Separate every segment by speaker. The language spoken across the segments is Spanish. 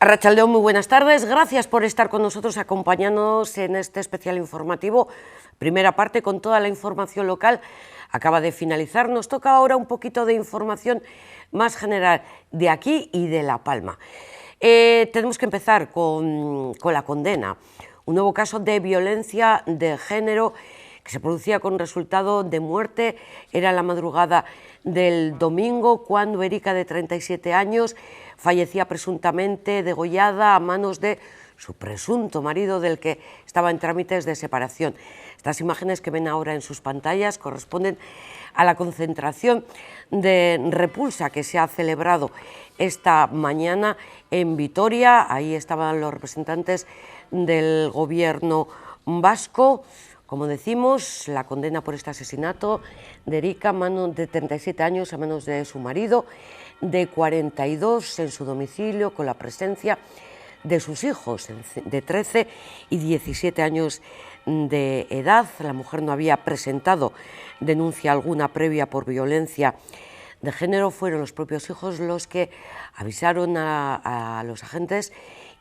Speaker 1: Arratsaldeón, muy buenas tardes. Gracias por estar con nosotros, acompañándonos en este especial informativo. Primera parte con toda la información local. Acaba de finalizar. Nos toca ahora un poquito de información más general de aquí y de La Palma. Tenemos que empezar con la condena. Un nuevo caso de violencia de género que se producía con resultado de muerte. Era la madrugada del domingo cuando Erika, de 37 años, fallecía presuntamente degollada a manos de su presunto marido, del que estaba en trámites de separación. Estas imágenes que ven ahora en sus pantallas corresponden a la concentración de repulsa que se ha celebrado esta mañana en Vitoria. Ahí estaban los representantes del gobierno vasco. Como decimos, la condena por este asesinato de Erika, de 37 años, a manos de su marido, de 42, en su domicilio, con la presencia de sus hijos de 13 y 17 años de edad. La mujer no había presentado denuncia alguna previa por violencia de género. Fueron los propios hijos los que avisaron a los agentes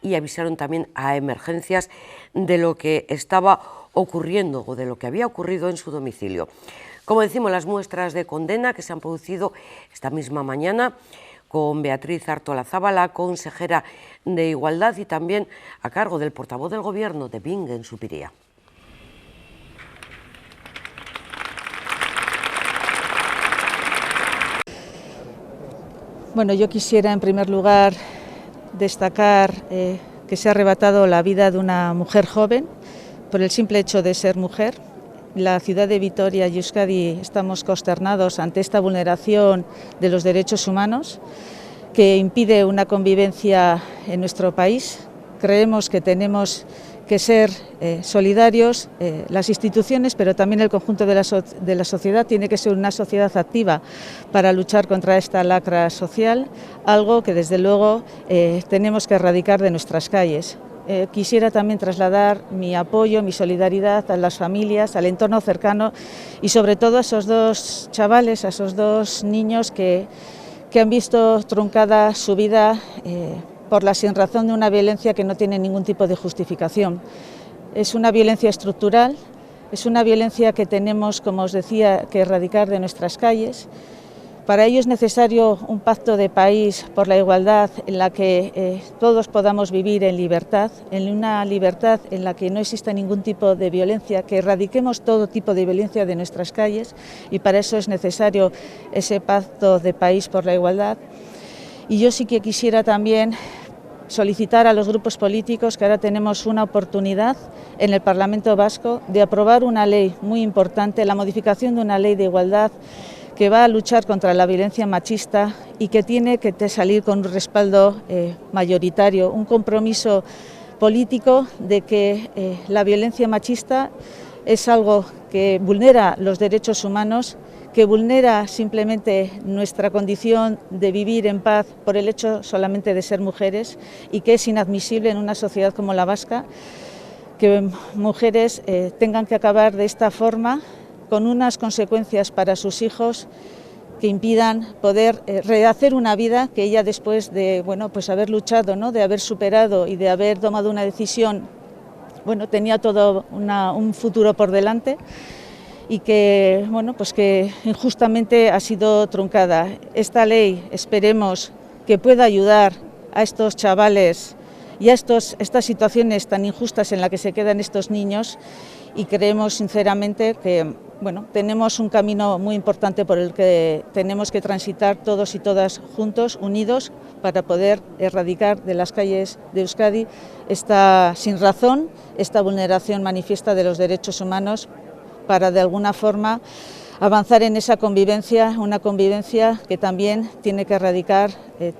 Speaker 1: y avisaron también a emergencias de lo que estaba ocurriendo o de lo que había ocurrido en su domicilio. Como decimos, las muestras de condena que se han producido esta misma mañana con Beatriz Artolazabal, la consejera de Igualdad, y también a cargo del portavoz del Gobierno de Bingen Zupiria.
Speaker 2: Bueno, yo quisiera en primer lugar destacar que se ha arrebatado la vida de una mujer joven por el simple hecho de ser mujer. La ciudad de Vitoria y Euskadi estamos consternados ante esta vulneración de los derechos humanos que impide una convivencia en nuestro país. Creemos que tenemos que ser solidarios, las instituciones, pero también el conjunto de la sociedad tiene que ser una sociedad activa para luchar contra esta lacra social, algo que desde luego tenemos que erradicar de nuestras calles. Quisiera también trasladar mi apoyo, mi solidaridad a las familias, al entorno cercano y sobre todo a esos dos chavales, a esos dos niños que han visto truncada su vida por la sinrazón de una violencia que no tiene ningún tipo de justificación. Es una violencia estructural, es una violencia que tenemos, como os decía, que erradicar de nuestras calles. Para ello es necesario un pacto de país por la igualdad en la que todos podamos vivir en libertad, en una libertad en la que no exista ningún tipo de violencia, que erradiquemos todo tipo de violencia de nuestras calles, y para eso es necesario ese pacto de país por la igualdad. Y yo sí que quisiera también solicitar a los grupos políticos que ahora tenemos una oportunidad en el Parlamento Vasco de aprobar una ley muy importante, la modificación de una ley de igualdad que va a luchar contra la violencia machista y que tiene que salir con un respaldo mayoritario, un compromiso político de que la violencia machista es algo que vulnera los derechos humanos, que vulnera simplemente nuestra condición de vivir en paz por el hecho solamente de ser mujeres, y que es inadmisible en una sociedad como la vasca que mujeres tengan que acabar de esta forma, con unas consecuencias para sus hijos que impidan poder rehacer una vida que ella, después de pues haber luchado, ¿no?, de haber superado y de haber tomado una decisión, tenía todo un futuro por delante, y que pues que injustamente ha sido truncada. Esta ley esperemos que pueda ayudar a estos chavales y a estas situaciones tan injustas en las que se quedan estos niños, y creemos sinceramente que tenemos un camino muy importante por el que tenemos que transitar todos y todas juntos, unidos, para poder erradicar de las calles de Euskadi esta sinrazón, esta vulneración manifiesta de los derechos humanos, para de alguna forma avanzar en esa convivencia, una convivencia que también tiene que erradicar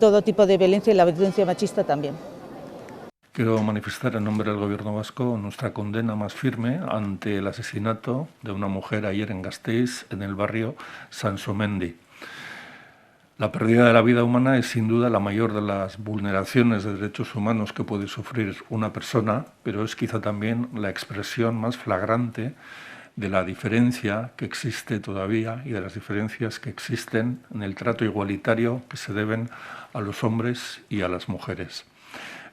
Speaker 2: todo tipo de violencia, y la violencia machista también.
Speaker 3: Quiero manifestar en nombre del Gobierno vasco nuestra condena más firme ante el asesinato de una mujer ayer en Gasteiz, en el barrio Sansomendi. La pérdida de la vida humana es sin duda la mayor de las vulneraciones de derechos humanos que puede sufrir una persona, pero es quizá también la expresión más flagrante de la diferencia que existe todavía y de las diferencias que existen en el trato igualitario que se deben a los hombres y a las mujeres.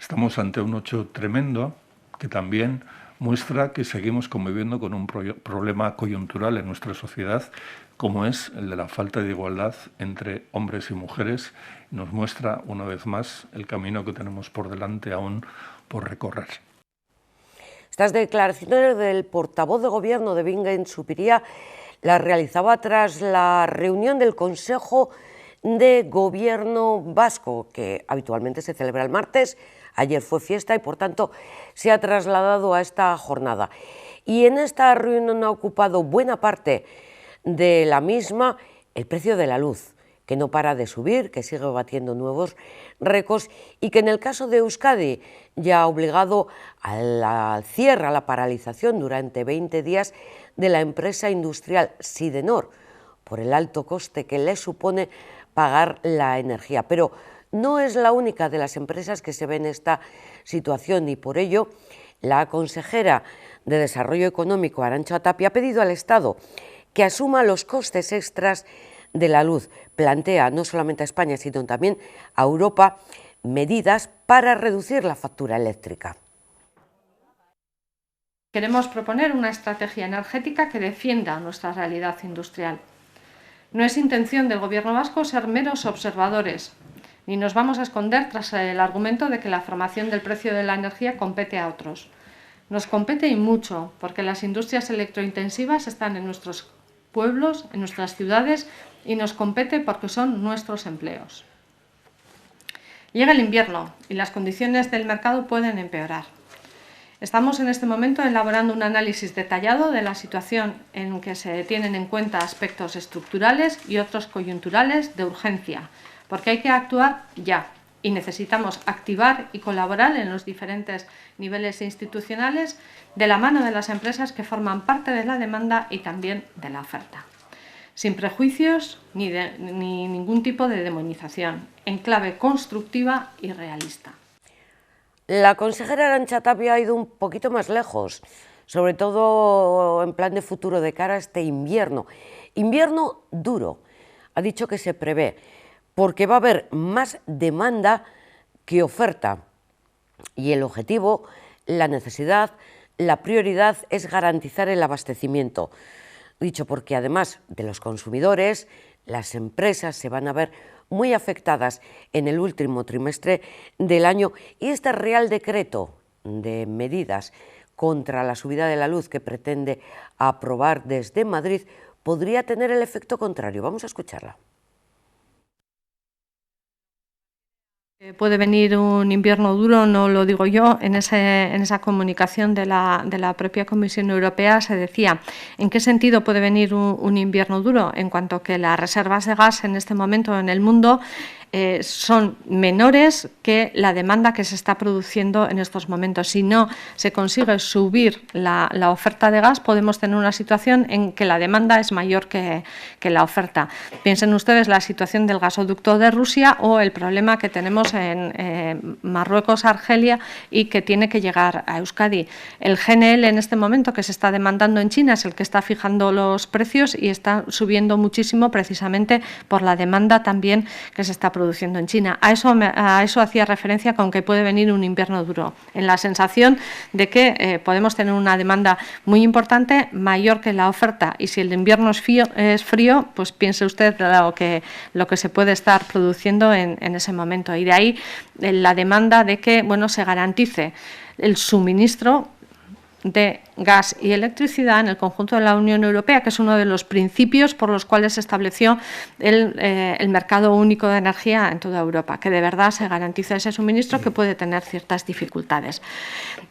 Speaker 3: Estamos ante un hecho tremendo que también muestra que seguimos conviviendo con un problema coyuntural en nuestra sociedad, como es el de la falta de igualdad entre hombres y mujeres. Nos muestra una vez más el camino que tenemos por delante aún por recorrer.
Speaker 1: Estas declaraciones del portavoz de Gobierno de Bingen Zupiria las realizaba tras la reunión del Consejo de Gobierno vasco, que habitualmente se celebra el martes. Ayer fue fiesta y, por tanto, se ha trasladado a esta jornada. Y en esta reunión ha ocupado buena parte de la misma el precio de la luz, que no para de subir, que sigue batiendo nuevos récords y que en el caso de Euskadi ya ha obligado al cierre, a la paralización durante 20 días de la empresa industrial Sidenor, por el alto coste que le supone pagar la energía. Pero no es la única de las empresas que se ve en esta situación y por ello la consejera de Desarrollo Económico, Arantxa Tapia, ha pedido al Estado que asuma los costes extras de la luz. Plantea no solamente a España, sino también a Europa medidas para reducir la factura eléctrica.
Speaker 4: Queremos proponer una estrategia energética que defienda nuestra realidad industrial. No es intención del Gobierno vasco ser meros observadores, ni nos vamos a esconder tras el argumento de que la formación del precio de la energía compete a otros. Nos compete y mucho, porque las industrias electrointensivas están en nuestros pueblos, en nuestras ciudades, y nos compete porque son nuestros empleos. Llega el invierno y las condiciones del mercado pueden empeorar. Estamos en este momento elaborando un análisis detallado de la situación en que se tienen en cuenta aspectos estructurales y otros coyunturales de urgencia, porque hay que actuar ya y necesitamos activar y colaborar en los diferentes niveles institucionales de la mano de las empresas que forman parte de la demanda y también de la oferta. Sin prejuicios ni ningún tipo de demonización, en clave constructiva y realista.
Speaker 1: La consejera Arantxa Tapia ha ido un poquito más lejos, sobre todo en plan de futuro de cara a este invierno. Invierno duro, ha dicho que se prevé, porque va a haber más demanda que oferta. Y el objetivo, la necesidad, la prioridad es garantizar el abastecimiento. Dicho porque además de los consumidores, las empresas se van a ver muy afectadas en el último trimestre del año y este Real Decreto de medidas contra la subida de la luz que pretende aprobar desde Madrid podría tener el efecto contrario. Vamos a escucharla.
Speaker 4: Puede venir un invierno duro, no lo digo yo, en esa comunicación de la propia Comisión Europea se decía en qué sentido puede venir un invierno duro, en cuanto que las reservas de gas en este momento en el mundo son menores que la demanda que se está produciendo en estos momentos. Si no se consigue subir la oferta de gas, podemos tener una situación en que la demanda es mayor que la oferta. Piensen ustedes la situación del gasoducto de Rusia o el problema que tenemos en Marruecos, Argelia y que tiene que llegar a Euskadi. El GNL en este momento que se está demandando en China es el que está fijando los precios y está subiendo muchísimo precisamente por la demanda también que se está produciendo en China. A eso hacía referencia con que puede venir un invierno duro, en la sensación de que podemos tener una demanda muy importante, mayor que la oferta, y si el invierno es frío, pues piense usted lo que se puede estar produciendo en ese momento. Y de ahí la demanda de que se garantice el suministro de gas y electricidad en el conjunto de la Unión Europea, que es uno de los principios por los cuales se estableció el mercado único de energía en toda Europa, que de verdad se garantice ese suministro que puede tener ciertas dificultades.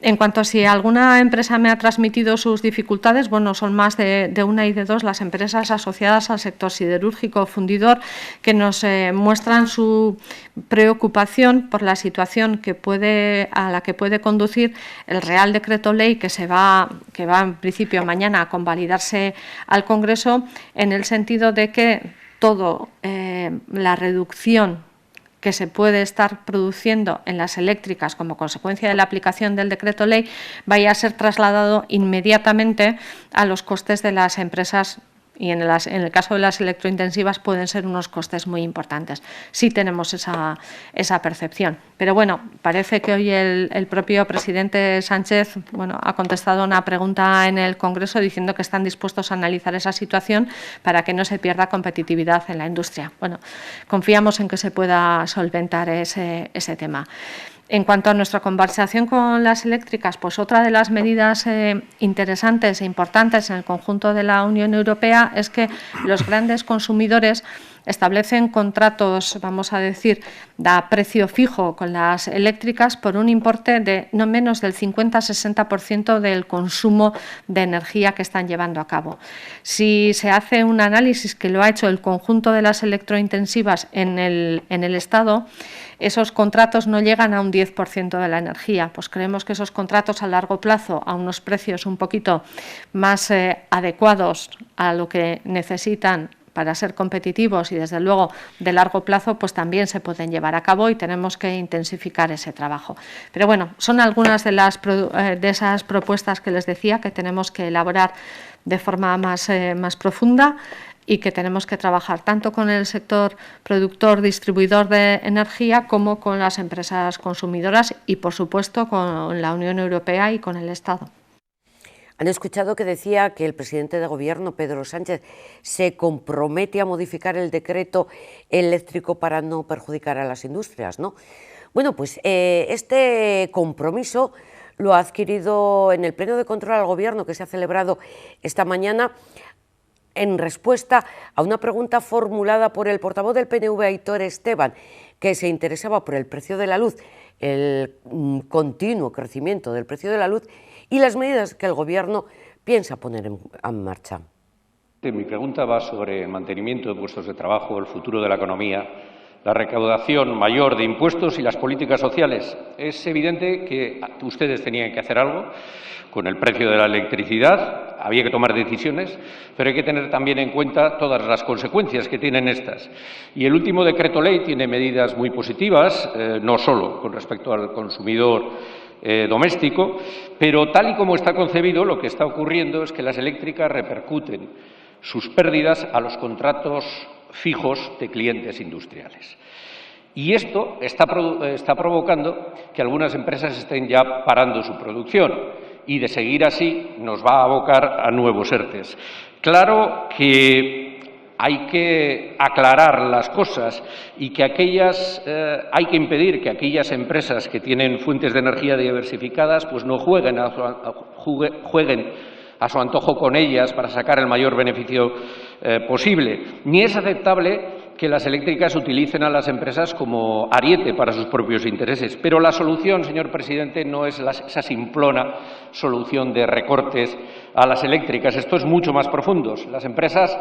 Speaker 4: En cuanto a si alguna empresa me ha transmitido sus dificultades, son más de una y de dos las empresas asociadas al sector siderúrgico fundidor que nos muestran su preocupación por la situación a la que puede conducir el Real Decreto Ley que va en principio mañana a convalidarse al Congreso, en el sentido de que toda la reducción que se puede estar produciendo en las eléctricas como consecuencia de la aplicación del decreto ley vaya a ser trasladado inmediatamente a los costes de las empresas y en el caso de las electrointensivas pueden ser unos costes muy importantes. Sí tenemos esa percepción. Pero bueno, parece que hoy el propio presidente Sánchez ha contestado una pregunta en el Congreso diciendo que están dispuestos a analizar esa situación para que no se pierda competitividad en la industria. Bueno, confiamos en que se pueda solventar ese tema. En cuanto a nuestra conversación con las eléctricas, pues otra de las medidas interesantes e importantes en el conjunto de la Unión Europea es que los grandes consumidores establecen contratos, vamos a decir, a precio fijo con las eléctricas por un importe de no menos del 50-60% del consumo de energía que están llevando a cabo. Si se hace un análisis que lo ha hecho el conjunto de las electrointensivas en el Estado, esos contratos no llegan a un 10% de la energía. Pues creemos que esos contratos a largo plazo, a unos precios un poquito más adecuados a lo que necesitan para ser competitivos y, desde luego, de largo plazo, pues también se pueden llevar a cabo y tenemos que intensificar ese trabajo. Pero bueno, son algunas de esas propuestas que les decía que tenemos que elaborar de forma más profunda y que tenemos que trabajar tanto con el sector productor, distribuidor de energía, como con las empresas consumidoras y, por supuesto, con la Unión Europea y con el Estado.
Speaker 1: Han escuchado que decía que el presidente de Gobierno, Pedro Sánchez, se compromete a modificar el decreto eléctrico para no perjudicar a las industrias, ¿no? Bueno, pues este compromiso lo ha adquirido en el Pleno de Control al Gobierno que se ha celebrado esta mañana en respuesta a una pregunta formulada por el portavoz del PNV, Aitor Esteban, que se interesaba por el precio de la luz, el continuo crecimiento del precio de la luz y las medidas que el Gobierno piensa poner en marcha.
Speaker 5: Mi pregunta va sobre el mantenimiento de puestos de trabajo, el futuro de la economía, la recaudación mayor de impuestos y las políticas sociales. Es evidente que ustedes tenían que hacer algo con el precio de la electricidad, había que tomar decisiones, pero hay que tener también en cuenta todas las consecuencias que tienen estas. Y el último decreto ley tiene medidas muy positivas, no solo con respecto al consumidor doméstico, pero tal y como está concebido, lo que está ocurriendo es que las eléctricas repercuten sus pérdidas a los contratos fijos de clientes industriales. Y esto está provocando que algunas empresas estén ya parando su producción y, de seguir así, nos va a abocar a nuevos ERTEs. Claro que hay que aclarar las cosas y que hay que impedir que aquellas empresas que tienen fuentes de energía diversificadas pues no jueguen a su antojo con ellas para sacar el mayor beneficio posible. Ni es aceptable que las eléctricas utilicen a las empresas como ariete para sus propios intereses. Pero la solución, señor presidente, no es esa simplona solución de recortes a las eléctricas. Esto es mucho más profundo. Las empresas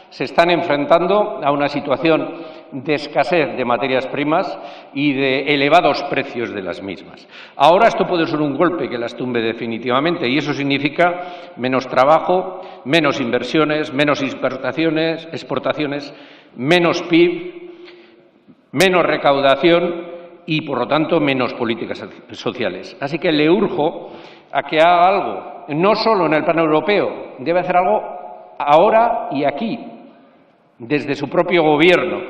Speaker 5: se están enfrentando a una situación de escasez de materias primas y de elevados precios de las mismas. Ahora esto puede ser un golpe que las tumbe definitivamente y eso significa menos trabajo, menos inversiones, menos exportaciones, menos PIB, menos recaudación y, por lo tanto, menos políticas sociales. Así que le urjo a que haga algo, no solo en el plano europeo, debe hacer algo ahora y aquí, desde su propio Gobierno.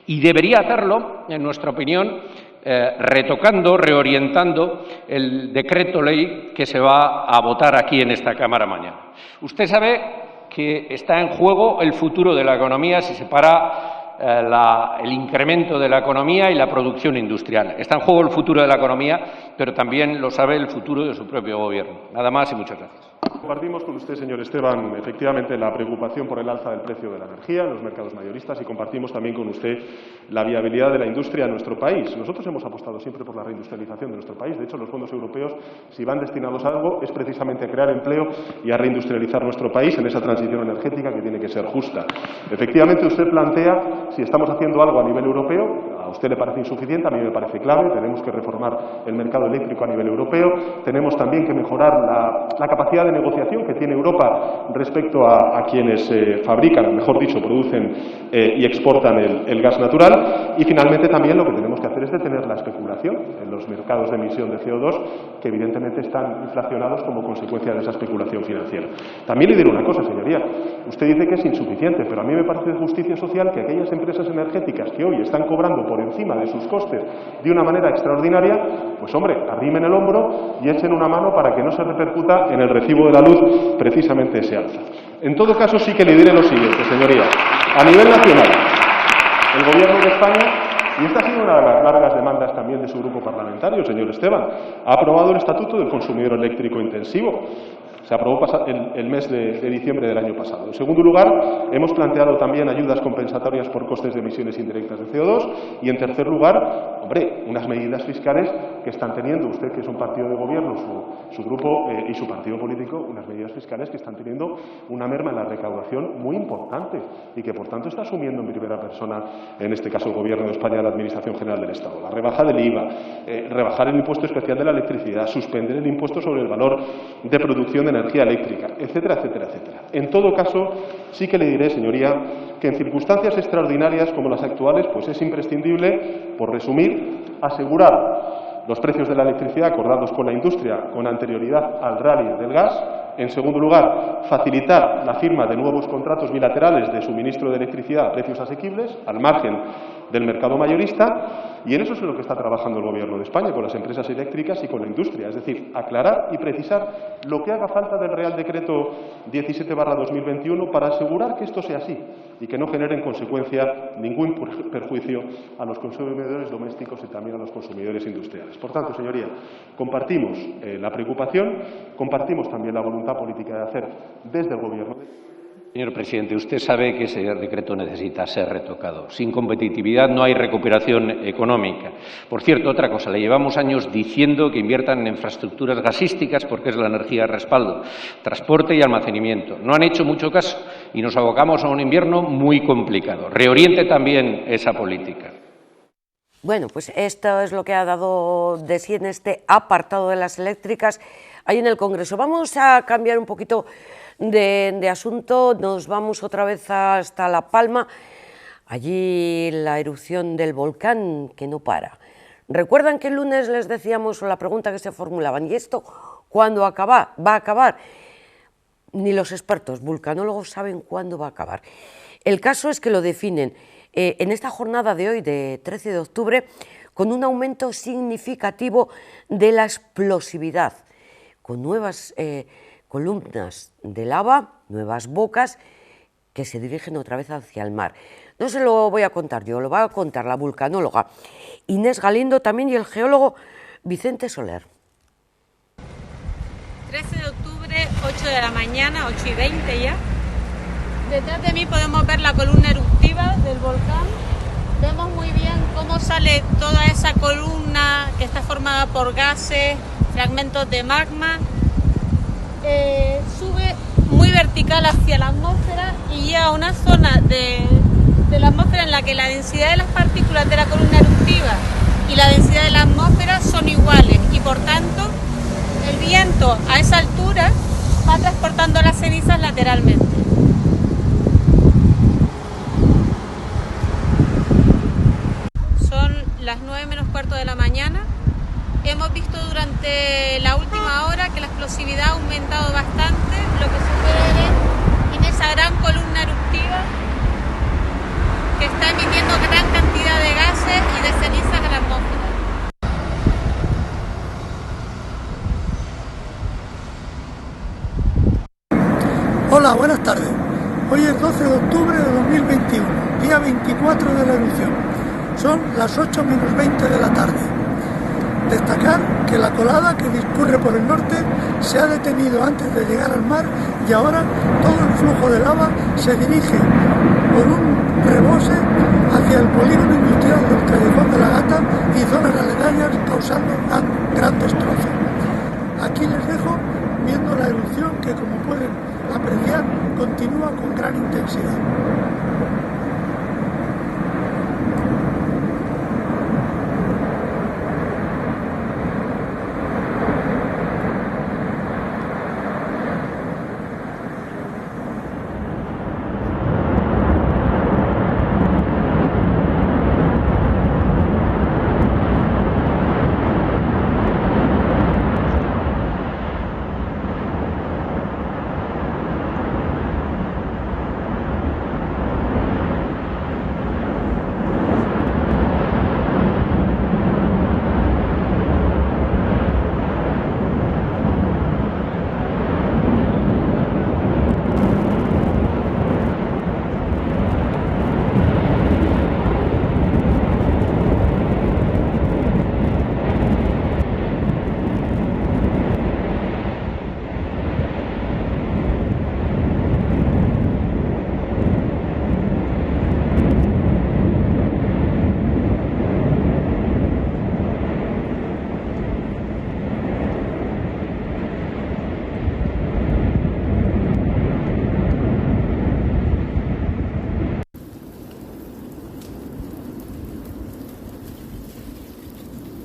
Speaker 5: Y debería hacerlo, en nuestra opinión, retocando, reorientando el decreto ley que se va a votar aquí en esta Cámara mañana. Usted sabe que está en juego el futuro de la economía si se para el incremento de la economía y la producción industrial. Está en juego el futuro de la economía, pero también lo sabe el futuro de su propio Gobierno. Nada más y muchas gracias.
Speaker 6: Compartimos con usted, señor Esteban, efectivamente la preocupación por el alza del precio de la energía en los mercados mayoristas y compartimos también con usted la viabilidad de la industria en nuestro país. Nosotros hemos apostado siempre por la reindustrialización de nuestro país. De hecho, los fondos europeos, si van destinados a algo, es precisamente a crear empleo y a reindustrializar nuestro país en esa transición energética que tiene que ser justa. Efectivamente, usted plantea si estamos haciendo algo a nivel europeo. A usted le parece insuficiente, a mí me parece clave. Tenemos que reformar el mercado eléctrico a nivel europeo. Tenemos también que mejorar la capacidad de negociación que tiene Europa respecto a quienes fabrican, o mejor dicho, producen y exportan el gas natural. Y finalmente también lo que tenemos que hacer es detener la especulación en los mercados de emisión de CO2, que evidentemente están inflacionados como consecuencia de esa especulación financiera. También le diré una cosa, señoría. Usted dice que es insuficiente, pero a mí me parece de justicia social que aquellas empresas energéticas que hoy están cobrando por encima de sus costes de una manera extraordinaria, pues hombre, arrimen el hombro y echen una mano para que no se repercuta en el recibo de la luz precisamente ese alza. En todo caso, sí que le diré lo siguiente, señoría. A nivel nacional, el Gobierno de España, y esta ha sido una de las largas demandas también de su grupo parlamentario, señor Esteban, ha aprobado el Estatuto del Consumidor Eléctrico Intensivo. Se aprobó el mes de diciembre del año pasado. En segundo lugar, hemos planteado también ayudas compensatorias por costes de emisiones indirectas de CO2. Y en tercer lugar, hombre, unas medidas fiscales que están teniendo usted, que es un partido de gobierno, su grupo y su partido político, unas medidas fiscales que están teniendo una merma en la recaudación muy importante y que, por tanto, está asumiendo en primera persona, en este caso el Gobierno de España, la Administración General del Estado. La rebaja del IVA, rebajar el impuesto especial de la electricidad, suspender el impuesto sobre el valor de producción de energía eléctrica, etcétera, etcétera, etcétera. En todo caso, sí que le diré, señoría, que en circunstancias extraordinarias como las actuales, pues es imprescindible, por resumir, asegurar los precios de la electricidad acordados con la industria con anterioridad al rally del gas. En segundo lugar, facilitar la firma de nuevos contratos bilaterales de suministro de electricidad a precios asequibles, al margen del mercado mayorista, y en eso es en lo que está trabajando el Gobierno de España, con las empresas eléctricas y con la industria, es decir, aclarar y precisar lo que haga falta del Real Decreto 17/2021 para asegurar que esto sea así y que no genere en consecuencia ningún perjuicio a los consumidores domésticos y también a los consumidores industriales. Por tanto, señoría, compartimos la preocupación, compartimos también la voluntad política de hacer desde el Gobierno.
Speaker 5: Señor presidente, usted sabe que ese decreto necesita ser retocado. Sin competitividad no hay recuperación económica. Por cierto, otra cosa, le llevamos años diciendo que inviertan en infraestructuras gasísticas porque es la energía de respaldo, transporte y almacenamiento. No han hecho mucho caso y nos abocamos a un invierno muy complicado. Reoriente también esa política.
Speaker 1: Bueno, pues esto es lo que ha dado de sí en este apartado de las eléctricas ahí en el Congreso. Vamos a cambiar un poquito de asunto, nos vamos otra vez hasta La Palma, allí la erupción del volcán que no para. ¿Recuerdan que el lunes les decíamos la pregunta que se formulaban? ¿Y esto cuándo va a acabar? Ni los expertos vulcanólogos saben cuándo va a acabar. El caso es que lo definen en esta jornada de hoy, de 13 de octubre, con un aumento significativo de la explosividad, con nuevas columnas de lava, nuevas bocas que se dirigen otra vez hacia el mar. No se lo voy a contar yo, lo va a contar la vulcanóloga Inés Galindo también y el geólogo Vicente Soler.
Speaker 7: 13 de octubre, 8 de la mañana, 8:20 ya. Detrás de mí podemos ver la columna eruptiva del volcán. Vemos muy bien cómo sale toda esa columna que está formada por gases, fragmentos de magma. Sube muy vertical hacia la atmósfera y llega a una zona de la atmósfera en la que la densidad de las partículas de la columna eruptiva y la densidad de la atmósfera son iguales y por tanto el viento a esa altura va transportando las cenizas lateralmente. Son las 9 menos cuarto de la mañana. Hemos visto durante la última hora que la explosividad ha aumentado bastante, lo que se puede ver en esa gran columna eruptiva que está emitiendo gran cantidad de gases y de cenizas a la atmósfera.
Speaker 8: Hola, buenas tardes. Hoy es 12 de octubre de 2021, día 24 de la erupción. Son las 8 menos 20 de la tarde. Destacar que la colada que discurre por el norte se ha detenido antes de llegar al mar y ahora todo el flujo de lava se dirige por un rebose hacia el polígono industrial del Callejón de la Gata y zonas aledañas, causando gran destrozo. Aquí les dejo viendo la erupción que, como pueden apreciar, continúa con gran intensidad.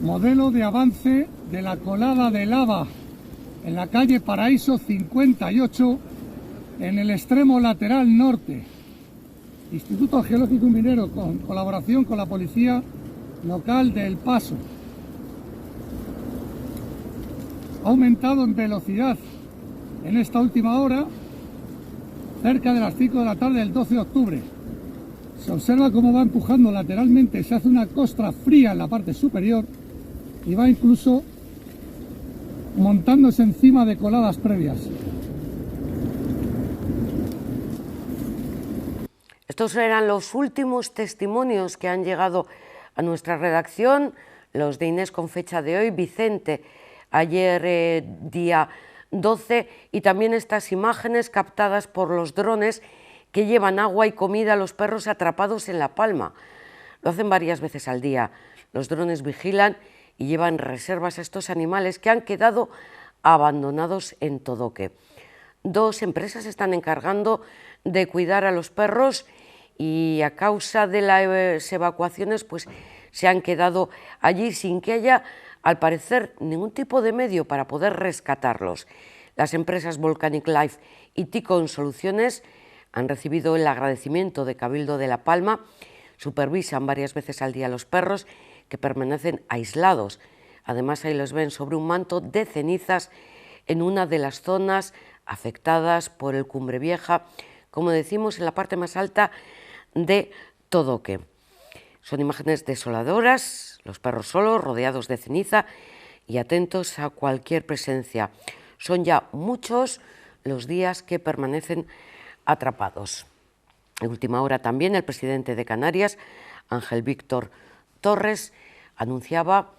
Speaker 9: modelo de avance de la colada de lava en la calle Paraíso 58, en el extremo lateral norte. Instituto Geológico y Minero, con colaboración con la Policía Local de El Paso. Ha aumentado en velocidad en esta última hora, cerca de las 5 de la tarde del 12 de octubre. Se observa cómo va empujando lateralmente, se hace una costra fría en la parte superior y va incluso montándose encima de coladas previas.
Speaker 1: Estos eran los últimos testimonios que han llegado a nuestra redacción, los de Inés con fecha de hoy, Vicente ayer día 12, y también estas imágenes captadas por los drones que llevan agua y comida a los perros atrapados en La Palma. Lo hacen varias veces al día. Los drones vigilan y llevan reservas a estos animales que han quedado abandonados en Todoque. 2 empresas se están encargando de cuidar a los perros y a causa de las evacuaciones pues se han quedado allí sin que haya, al parecer, ningún tipo de medio para poder rescatarlos. Las empresas Volcanic Life y Ticon Soluciones han recibido el agradecimiento de Cabildo de La Palma, supervisan varias veces al día a los perros que permanecen aislados. Además, ahí los ven sobre un manto de cenizas en una de las zonas afectadas por el Cumbre Vieja, como decimos, en la parte más alta de Todoque. Son imágenes desoladoras, los perros solos, rodeados de ceniza y atentos a cualquier presencia. Son ya muchos los días que permanecen atrapados. En última hora también el presidente de Canarias, Ángel Víctor Torres, anunciaba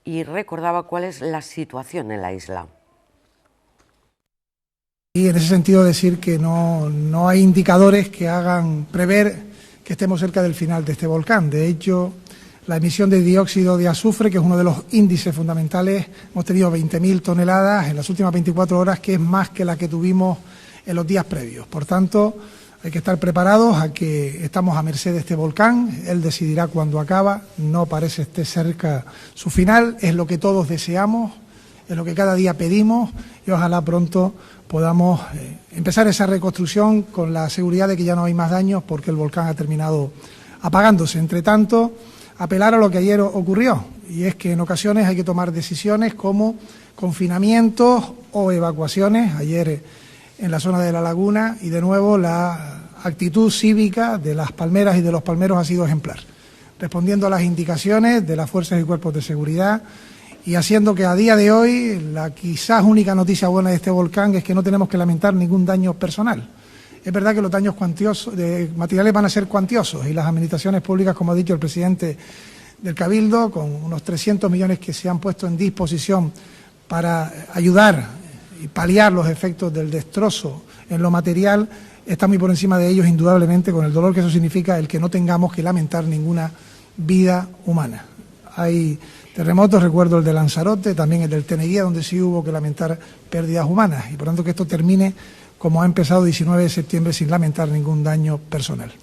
Speaker 1: y recordaba cuál es la situación en la isla.
Speaker 8: Y en ese sentido decir que no hay indicadores que hagan prever que estemos cerca del final de este volcán. De hecho, la emisión de dióxido de azufre, que es uno de los índices fundamentales, hemos tenido 20.000 toneladas en las últimas 24 horas, que es más que la que tuvimos en los días previos. Por tanto, hay que estar preparados a que estamos a merced de este volcán. Él decidirá cuándo acaba. No parece esté cerca su final. Es lo que todos deseamos, es lo que cada día pedimos y ojalá pronto podamos empezar esa reconstrucción con la seguridad de que ya no hay más daños porque el volcán ha terminado apagándose. Entre tanto, apelar a lo que ayer ocurrió, y es que en ocasiones hay que tomar decisiones como confinamientos o evacuaciones. Ayer en la zona de La Laguna, y de nuevo la actitud cívica de las palmeras y de los palmeros ha sido ejemplar, respondiendo a las indicaciones de las fuerzas y cuerpos de seguridad y haciendo que a día de hoy la quizás única noticia buena de este volcán es que no tenemos que lamentar ningún daño personal. Es verdad que los daños materiales van a ser cuantiosos y las administraciones públicas, como ha dicho el presidente del Cabildo, con unos 300 millones que se han puesto en disposición para ayudar y paliar los efectos del destrozo en lo material, está muy por encima de ellos, indudablemente, con el dolor que eso significa el que no tengamos que lamentar ninguna vida humana. Hay terremotos, recuerdo el de Lanzarote, también el del Teneguía, donde sí hubo que lamentar pérdidas humanas, y por tanto que esto termine como ha empezado 19 de septiembre sin lamentar ningún daño personal.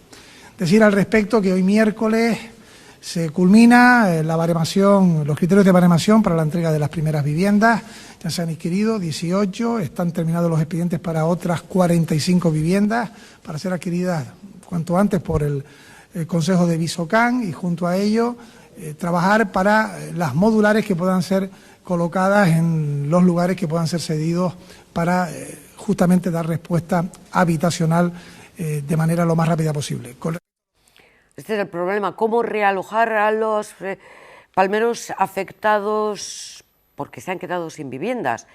Speaker 8: Decir al respecto que hoy miércoles se culmina la baremación, los criterios de baremación para la entrega de las primeras viviendas. Ya se han adquirido 18, están terminados los expedientes para otras 45 viviendas para ser adquiridas cuanto antes por el Consejo de Visocán, y junto a ello trabajar para las modulares que puedan ser colocadas en los lugares que puedan ser cedidos para justamente dar respuesta habitacional de manera lo más rápida posible.
Speaker 1: Este es el problema, cómo realojar a los palmeros afectados porque se han quedado sin viviendas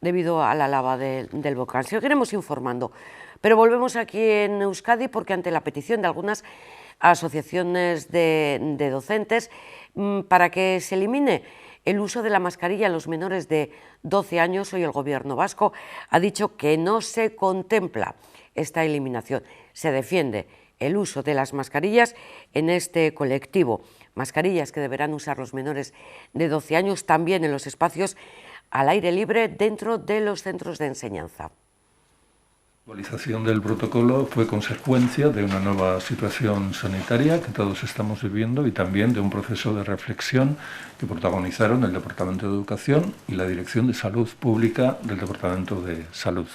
Speaker 1: debido a la lava del volcán. Seguiremos informando, pero volvemos aquí en Euskadi porque ante la petición de algunas asociaciones de docentes para que se elimine el uso de la mascarilla en los menores de 12 años, hoy el Gobierno vasco ha dicho que no se contempla esta eliminación. Se defiende el uso de las mascarillas en este colectivo, mascarillas que deberán usar los menores de 12 años también en los espacios al aire libre dentro de los centros de enseñanza.
Speaker 3: La actualización del protocolo fue consecuencia de una nueva situación sanitaria que todos estamos viviendo y también de un proceso de reflexión que protagonizaron el Departamento de Educación y la Dirección de Salud Pública del Departamento de Salud.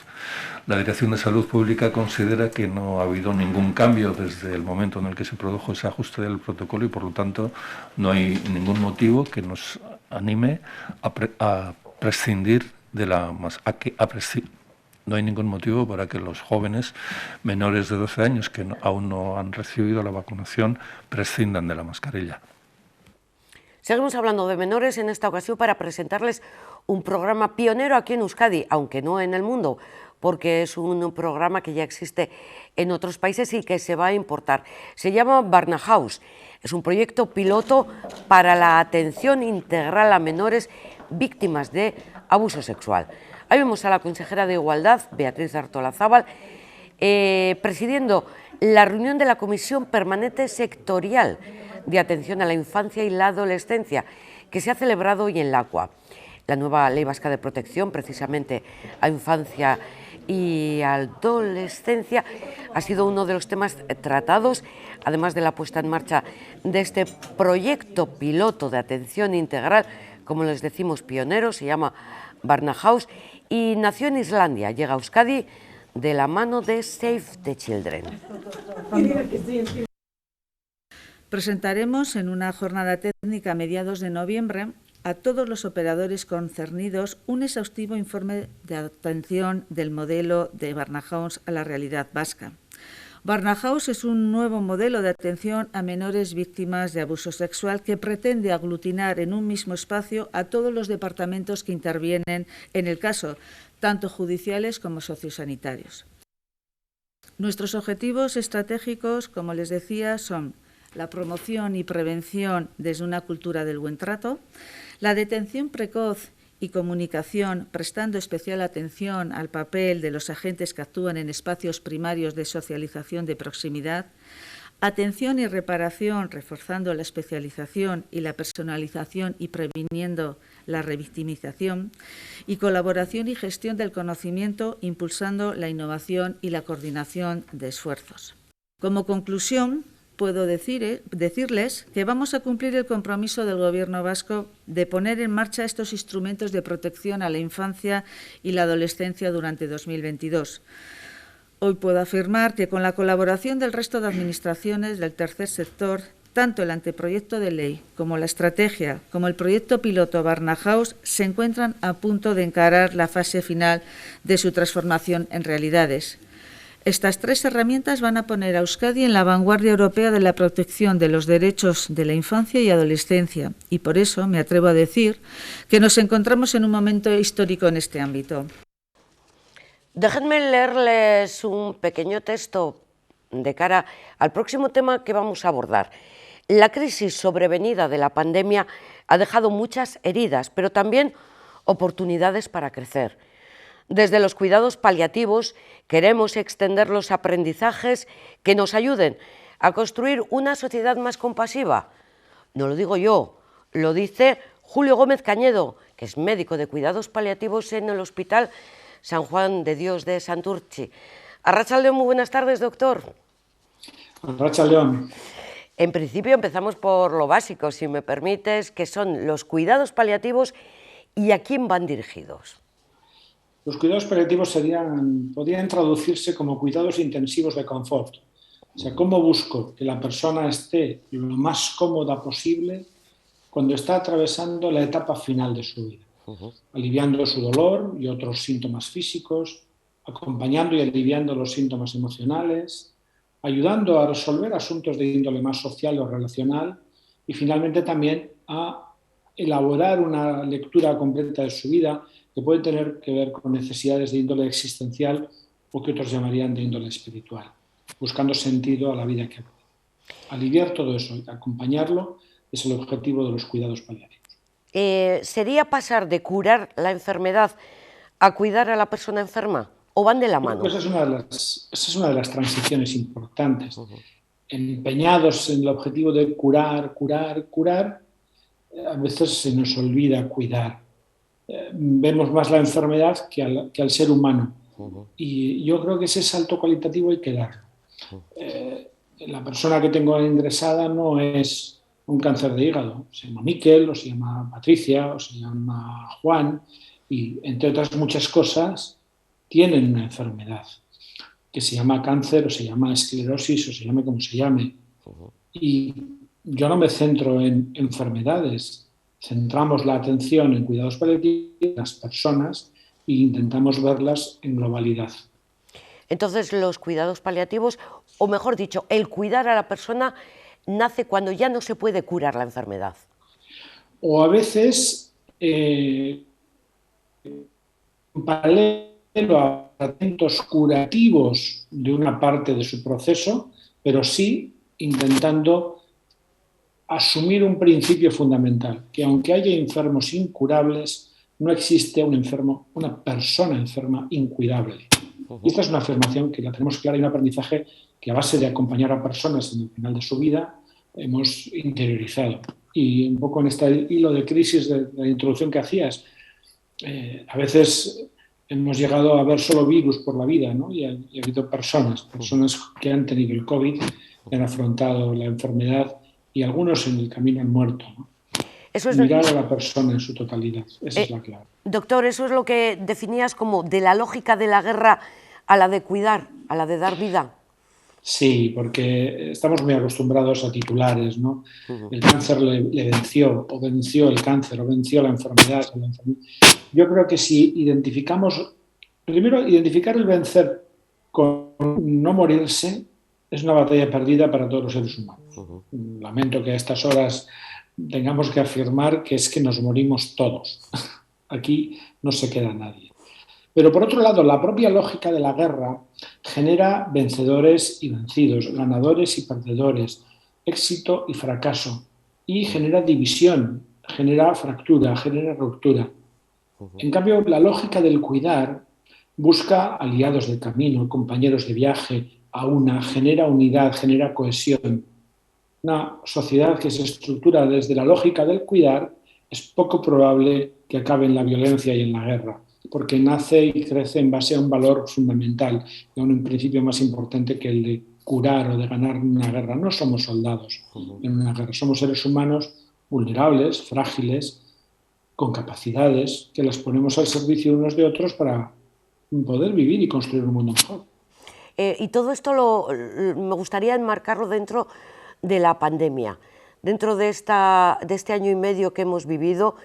Speaker 3: La Dirección de Salud Pública considera que no ha habido ningún cambio desde el momento en el que se produjo ese ajuste del protocolo y, por lo tanto, no hay ningún motivo que nos anime a prescindir de la no hay ningún motivo para que los jóvenes menores de 12 años que aún no han recibido la vacunación prescindan de la mascarilla.
Speaker 1: Seguimos hablando de menores en esta ocasión para presentarles un programa pionero aquí en Euskadi, aunque no en el mundo, porque es un programa que ya existe en otros países y que se va a importar. Se llama Barnahus. Es un proyecto piloto para la atención integral a menores víctimas de abuso sexual. Ahí vemos a la consejera de Igualdad, Beatriz Artolazábal, presidiendo la reunión de la Comisión Permanente Sectorial de Atención a la Infancia y la Adolescencia, que se ha celebrado hoy en Lakua. La nueva Ley Vasca de Protección, precisamente a infancia y adolescencia, ha sido uno de los temas tratados, además de la puesta en marcha de este proyecto piloto de atención integral, como les decimos, pionero, se llama Barnahus, y nació en Islandia, llega a Euskadi de la mano de Save the Children.
Speaker 2: Presentaremos en una jornada técnica a mediados de noviembre a todos los operadores concernidos un exhaustivo informe de atención del modelo de Barnahus a la realidad vasca. Barnahus es un nuevo modelo de atención a menores víctimas de abuso sexual que pretende aglutinar en un mismo espacio a todos los departamentos que intervienen en el caso, tanto judiciales como sociosanitarios. Nuestros objetivos estratégicos, como les decía, son la promoción y prevención desde una cultura del buen trato, la detención precoz y comunicación, prestando especial atención al papel de los agentes que actúan en espacios primarios de socialización de proximidad, atención y reparación, reforzando la especialización y la personalización y previniendo la revictimización, y colaboración y gestión del conocimiento, impulsando la innovación y la coordinación de esfuerzos. Como conclusión, puedo decirles que vamos a cumplir el compromiso del Gobierno vasco de poner en marcha estos instrumentos de protección a la infancia y la adolescencia durante 2022. Hoy puedo afirmar que con la colaboración del resto de administraciones del tercer sector, tanto el anteproyecto de ley como la estrategia, como el proyecto piloto Barnahus se encuentran a punto de encarar la fase final de su transformación en realidades. Estas tres herramientas van a poner a Euskadi en la vanguardia europea de la protección de los derechos de la infancia y adolescencia, y por eso me atrevo a decir que nos encontramos en un momento histórico en este ámbito.
Speaker 1: Déjenme leerles un pequeño texto de cara al próximo tema que vamos a abordar. La crisis sobrevenida de la pandemia ha dejado muchas heridas, pero también oportunidades para crecer. Desde los cuidados paliativos queremos extender los aprendizajes que nos ayuden a construir una sociedad más compasiva. No lo digo yo, lo dice Julio Gómez Cañedo, que es médico de cuidados paliativos en el Hospital San Juan de Dios de Santurtzi. Arratsaldeon, muy buenas tardes, doctor.
Speaker 10: Arratsaldeon.
Speaker 1: En principio empezamos por lo básico, si me permites, que son los cuidados paliativos y a quién van dirigidos.
Speaker 10: Los cuidados paliativos podrían traducirse como cuidados intensivos de confort. O sea, ¿cómo busco que la persona esté lo más cómoda posible cuando está atravesando la etapa final de su vida? Aliviando su dolor y otros síntomas físicos, acompañando y aliviando los síntomas emocionales, ayudando a resolver asuntos de índole más social o relacional y finalmente también a elaborar una lectura completa de su vida que puede tener que ver con necesidades de índole existencial o que otros llamarían de índole espiritual, buscando sentido a la vida que vive. Aliviar todo eso y acompañarlo es el objetivo de los cuidados paliativos.
Speaker 1: ¿Sería pasar de curar la enfermedad a cuidar a la persona enferma o van de la mano?
Speaker 10: Esa es una de las transiciones importantes. Empeñados en el objetivo de curar, a veces se nos olvida cuidar. Vemos más la enfermedad que al ser humano Y yo creo que ese salto cualitativo hay que dar. La persona que tengo ingresada no es un cáncer de hígado, se llama Miquel, o se llama Patricia, o se llama Juan, y entre otras muchas cosas tienen una enfermedad que se llama cáncer, o se llama esclerosis, o se llame como se llame. Y yo no me centro en enfermedades, centramos la atención en cuidados paliativos de las personas e intentamos verlas en globalidad.
Speaker 1: Entonces, los cuidados paliativos, o mejor dicho, el cuidar a la persona nace cuando ya no se puede curar la enfermedad.
Speaker 10: O a veces, en paralelo a tratamientos curativos de una parte de su proceso, pero sí intentando asumir un principio fundamental, que aunque haya enfermos incurables, no existe una persona enferma incuidable. Y esta es una afirmación que la tenemos clara y un aprendizaje que a base de acompañar a personas en el final de su vida hemos interiorizado. Y un poco en este hilo de crisis de la introducción que hacías, a veces hemos llegado a ver solo virus por la vida, ¿no? Y ha habido personas que han tenido el COVID, que han afrontado la enfermedad y algunos en el camino han muerto, ¿no? Eso es mirar a la persona en su totalidad, esa es la clave.
Speaker 1: Doctor, eso es lo que definías como de la lógica de la guerra a la de cuidar, a la de dar vida.
Speaker 10: Sí, porque estamos muy acostumbrados a titulares, ¿no? El cáncer le venció, o venció el cáncer, o venció la enfermedad. Yo creo que si identificamos, primero identificar el vencer con no morirse es una batalla perdida para todos los seres humanos. Lamento que a estas horas tengamos que afirmar que es que nos morimos todos. Aquí no se queda nadie. Pero por otro lado, la propia lógica de la guerra genera vencedores y vencidos, ganadores y perdedores, éxito y fracaso, y genera división, genera fractura, genera ruptura. En cambio, la lógica del cuidar busca aliados de camino, compañeros de viaje, genera unidad, genera cohesión. Una sociedad que se estructura desde la lógica del cuidar es poco probable que acabe en la violencia y en la guerra, porque nace y crece en base a un valor fundamental y a un principio más importante que el de curar o de ganar una guerra. No somos soldados en una guerra, somos seres humanos vulnerables, frágiles, con capacidades que las ponemos al servicio unos de otros para poder vivir y construir un mundo mejor.
Speaker 1: Y todo esto me gustaría enmarcarlo dentro de la pandemia, dentro de este año y medio que hemos vivido,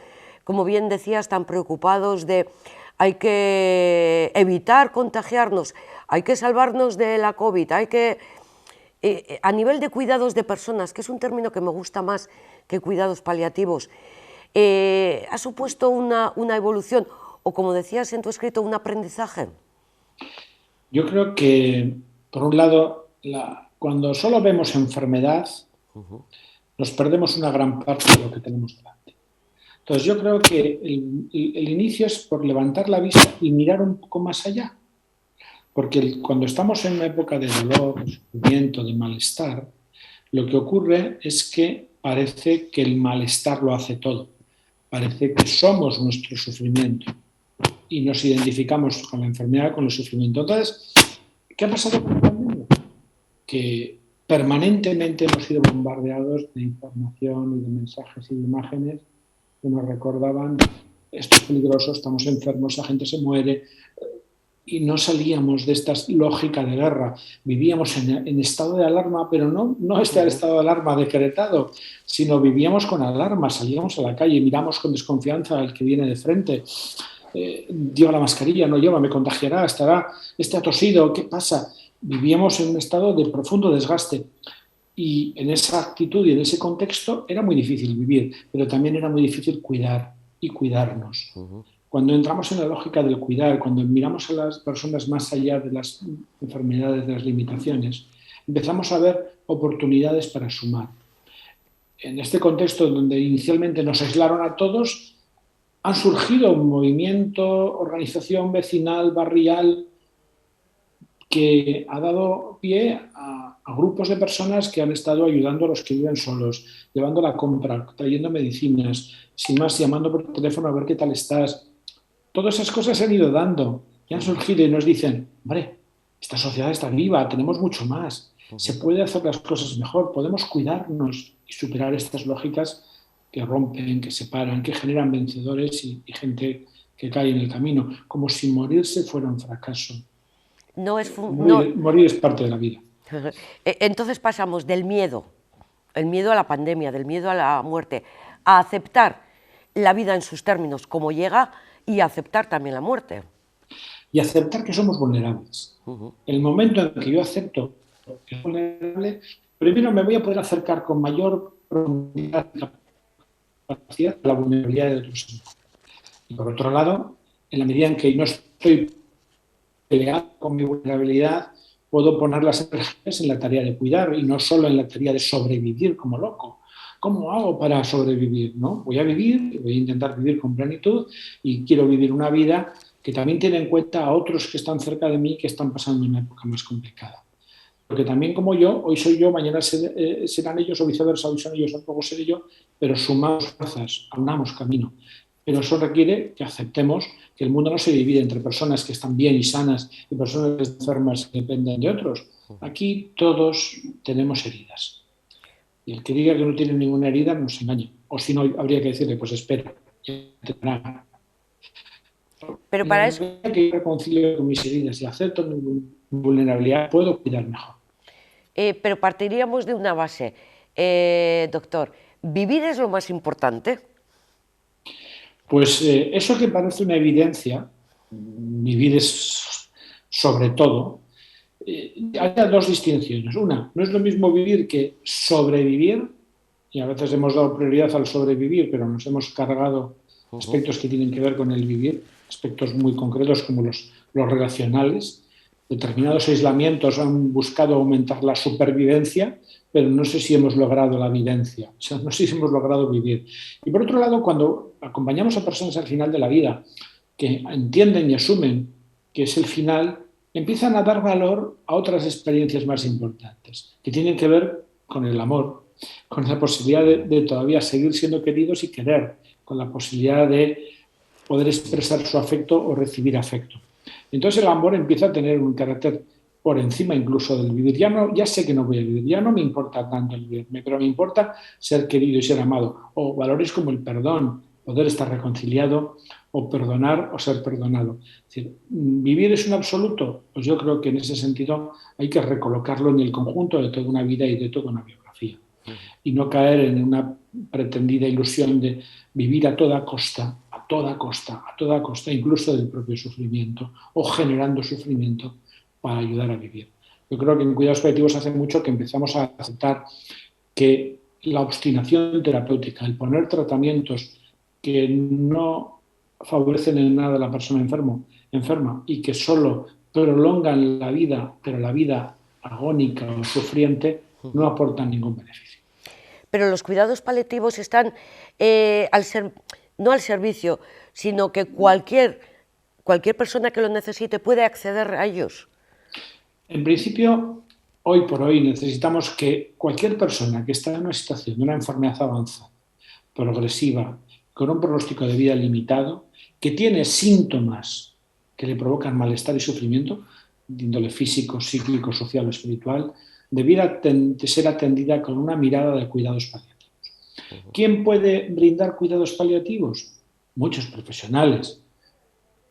Speaker 1: como bien decías, tan preocupados de hay que evitar contagiarnos, hay que salvarnos de la COVID, hay que, a nivel de cuidados de personas, que es un término que me gusta más que cuidados paliativos, ¿ha supuesto una evolución o, como decías en tu escrito, un aprendizaje?
Speaker 10: Yo creo que, por un lado, cuando solo vemos enfermedad, nos perdemos una gran parte de lo que tenemos delante. Entonces yo creo que el inicio es por levantar la vista y mirar un poco más allá. Porque cuando estamos en una época de dolor, de sufrimiento, de malestar, lo que ocurre es que parece que el malestar lo hace todo. Parece que somos nuestro sufrimiento y nos identificamos con la enfermedad, con el sufrimiento. Entonces, ¿qué ha pasado con la pandemia? Que permanentemente hemos sido bombardeados de información y de mensajes y de imágenes que nos recordaban esto es peligroso, estamos enfermos, la gente se muere, y no salíamos de esta lógica de guerra. Vivíamos en estado de alarma, pero no este estado de alarma decretado, sino vivíamos con alarma, salíamos a la calle, miramos con desconfianza al que viene de frente. Lleva la mascarilla, no lleva, me contagiará, ha tosido, ¿qué pasa? Vivíamos en un estado de profundo desgaste. Y en esa actitud y en ese contexto era muy difícil vivir, pero también era muy difícil cuidar y cuidarnos. Cuando entramos en la lógica del cuidar, cuando miramos a las personas más allá de las enfermedades, de las limitaciones, empezamos a ver oportunidades para sumar. En este contexto donde inicialmente nos aislaron a todos, han surgido un movimiento, organización vecinal, barrial, que ha dado pie a grupos de personas que han estado ayudando a los que viven solos, llevando la compra, trayendo medicinas, sin más, llamando por teléfono a ver qué tal estás. Todas esas cosas se han ido dando y han surgido y nos dicen, hombre, esta sociedad está viva, tenemos mucho más, se puede hacer las cosas mejor, podemos cuidarnos y superar estas lógicas que rompen, que separan, que generan vencedores y gente que cae en el camino, como si morirse fuera un fracaso. Morir es parte de la vida.
Speaker 1: Entonces pasamos del miedo, el miedo a la pandemia, del miedo a la muerte, a aceptar la vida en sus términos como llega y a aceptar también la muerte.
Speaker 10: Y aceptar que somos vulnerables. El momento en que yo acepto que soy vulnerable, primero me voy a poder acercar con mayor profundidad y capacidad a la vulnerabilidad de otros. Y por otro lado, en la medida en que no estoy peleado con mi vulnerabilidad, puedo poner las energías en la tarea de cuidar y no solo en la tarea de sobrevivir como loco. ¿Cómo hago para sobrevivir? ¿No? Voy a vivir, voy a intentar vivir con plenitud y quiero vivir una vida que también tiene en cuenta a otros que están cerca de mí que están pasando una época más complicada. Porque también como yo, hoy soy yo, mañana serán ellos o viceversa, hoy son ellos, luego seré yo, pero sumamos fuerzas, aunamos camino. Pero eso requiere que aceptemos que el mundo no se divide entre personas que están bien y sanas y personas que están enfermas que dependen de otros. Aquí todos tenemos heridas. Y el que diga que no tiene ninguna herida nos engaña. O si no, habría que decirle, pues espera, ya te tendrá.
Speaker 1: Pero para eso...
Speaker 10: que yo reconcilio con mis heridas y acepto mi vulnerabilidad, puedo cuidar mejor.
Speaker 1: Pero partiríamos de una base. Doctor, ¿vivir es lo más importante?
Speaker 10: Pues eso que parece una evidencia, vivir es sobre todo, hay dos distinciones. Una, no es lo mismo vivir que sobrevivir, y a veces hemos dado prioridad al sobrevivir, pero nos hemos cargado aspectos que tienen que ver con el vivir, aspectos muy concretos como los relacionales. Determinados aislamientos han buscado aumentar la supervivencia, pero no sé si hemos logrado la vivencia, o sea, no sé si hemos logrado vivir. Y por otro lado, cuando acompañamos a personas al final de la vida que entienden y asumen que es el final, empiezan a dar valor a otras experiencias más importantes, que tienen que ver con el amor, con la posibilidad de todavía seguir siendo queridos y querer, con la posibilidad de poder expresar su afecto o recibir afecto. Entonces el amor empieza a tener un carácter por encima incluso del vivir. Ya sé que no voy a vivir, ya no me importa tanto el vivirme, pero me importa ser querido y ser amado. O valores como el perdón, poder estar reconciliado, o perdonar o ser perdonado. Es decir, ¿vivir es un absoluto? Pues yo creo que en ese sentido hay que recolocarlo en el conjunto de toda una vida y de toda una biografía. Y no caer en una pretendida ilusión de vivir a toda costa, incluso del propio sufrimiento, o generando sufrimiento para ayudar a vivir. Yo creo que en cuidados paliativos hace mucho que empezamos a aceptar que la obstinación terapéutica, el poner tratamientos que no favorecen en nada a la persona enferma y que solo prolongan la vida, pero la vida agónica o sufriente, no aportan ningún beneficio.
Speaker 1: Pero los cuidados paliativos están no al servicio, sino que cualquier persona que lo necesite puede acceder a ellos.
Speaker 10: En principio, hoy por hoy necesitamos que cualquier persona que está en una situación de una enfermedad avanzada, progresiva, con un pronóstico de vida limitado, que tiene síntomas que le provocan malestar y sufrimiento, de índole físico, psíquico, social o espiritual, debiera ser atendida con una mirada de cuidados paliativos. ¿Quién puede brindar cuidados paliativos? Muchos profesionales.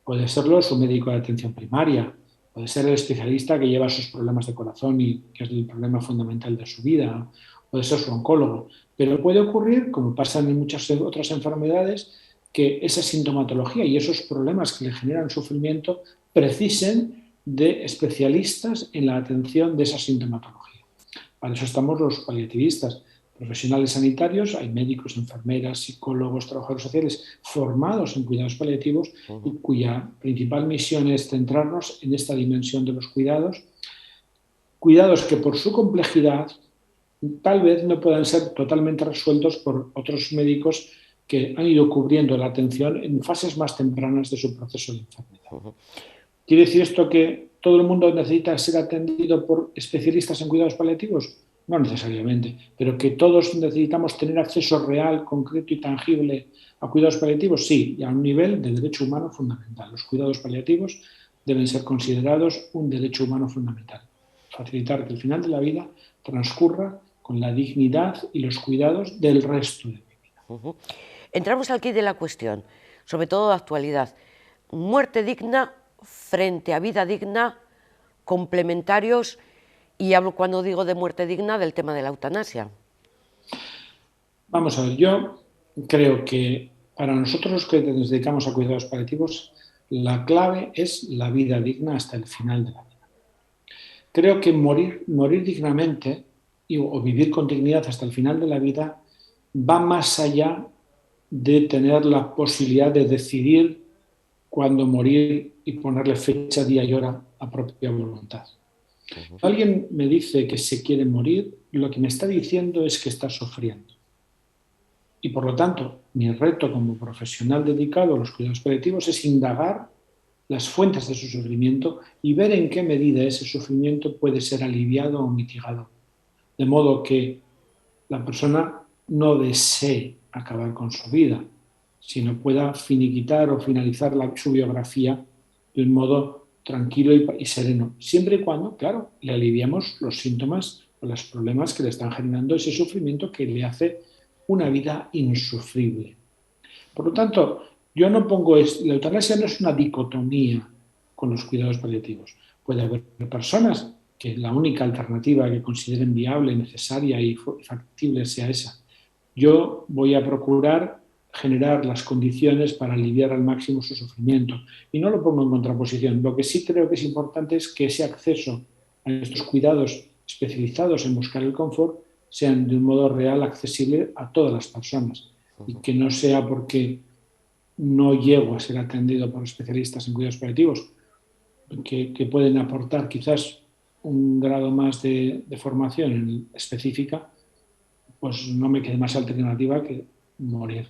Speaker 10: Puede serlo su médico de atención primaria, puede ser el especialista que lleva sus problemas de corazón y que es el problema fundamental de su vida, puede ser su oncólogo. Pero puede ocurrir, como pasa en muchas otras enfermedades, que esa sintomatología y esos problemas que le generan sufrimiento precisen de especialistas en la atención de esa sintomatología. Para eso estamos los paliativistas, profesionales sanitarios, hay médicos, enfermeras, psicólogos, trabajadores sociales formados en cuidados paliativos y cuya principal misión es centrarnos en esta dimensión de los cuidados que por su complejidad tal vez no puedan ser totalmente resueltos por otros médicos que han ido cubriendo la atención en fases más tempranas de su proceso de enfermedad. ¿Quiere decir esto que todo el mundo necesita ser atendido por especialistas en cuidados paliativos? No necesariamente, pero que todos necesitamos tener acceso real, concreto y tangible a cuidados paliativos, sí, y a un nivel de derecho humano fundamental. Los cuidados paliativos deben ser considerados un derecho humano fundamental. Facilitar que el final de la vida transcurra con la dignidad y los cuidados del resto de mi vida.
Speaker 1: Entramos al quid de la cuestión, sobre todo de actualidad. Muerte digna frente a vida digna, complementarios, y hablo, cuando digo de muerte digna, del tema de la eutanasia.
Speaker 10: Vamos a ver, yo creo que para nosotros los que nos dedicamos a cuidados paliativos, la clave es la vida digna hasta el final de la vida. Creo que morir dignamente o vivir con dignidad hasta el final de la vida va más allá de tener la posibilidad de decidir cuándo morir y ponerle fecha, día y hora a propia voluntad. Cuando alguien me dice que se quiere morir, lo que me está diciendo es que está sufriendo. Y por lo tanto, mi reto como profesional dedicado a los cuidados paliativos es indagar las fuentes de su sufrimiento y ver en qué medida ese sufrimiento puede ser aliviado o mitigado. De modo que la persona no desee acabar con su vida, sino pueda finiquitar o finalizar su biografía de un modo tranquilo y sereno, siempre y cuando, claro, le aliviamos los síntomas o los problemas que le están generando ese sufrimiento que le hace una vida insufrible. Por lo tanto, yo no pongo la eutanasia no es una dicotomía con los cuidados paliativos. Puede haber personas que la única alternativa que consideren viable, necesaria y factible sea esa. Yo voy a procurar generar las condiciones para aliviar al máximo su sufrimiento. Y no lo pongo en contraposición. Lo que sí creo que es importante es que ese acceso a estos cuidados especializados en buscar el confort sean de un modo real accesible a todas las personas. Y que no sea porque no llego a ser atendido por especialistas en cuidados paliativos, que pueden aportar quizás un grado más de formación específica, pues no me quede más alternativa que morir.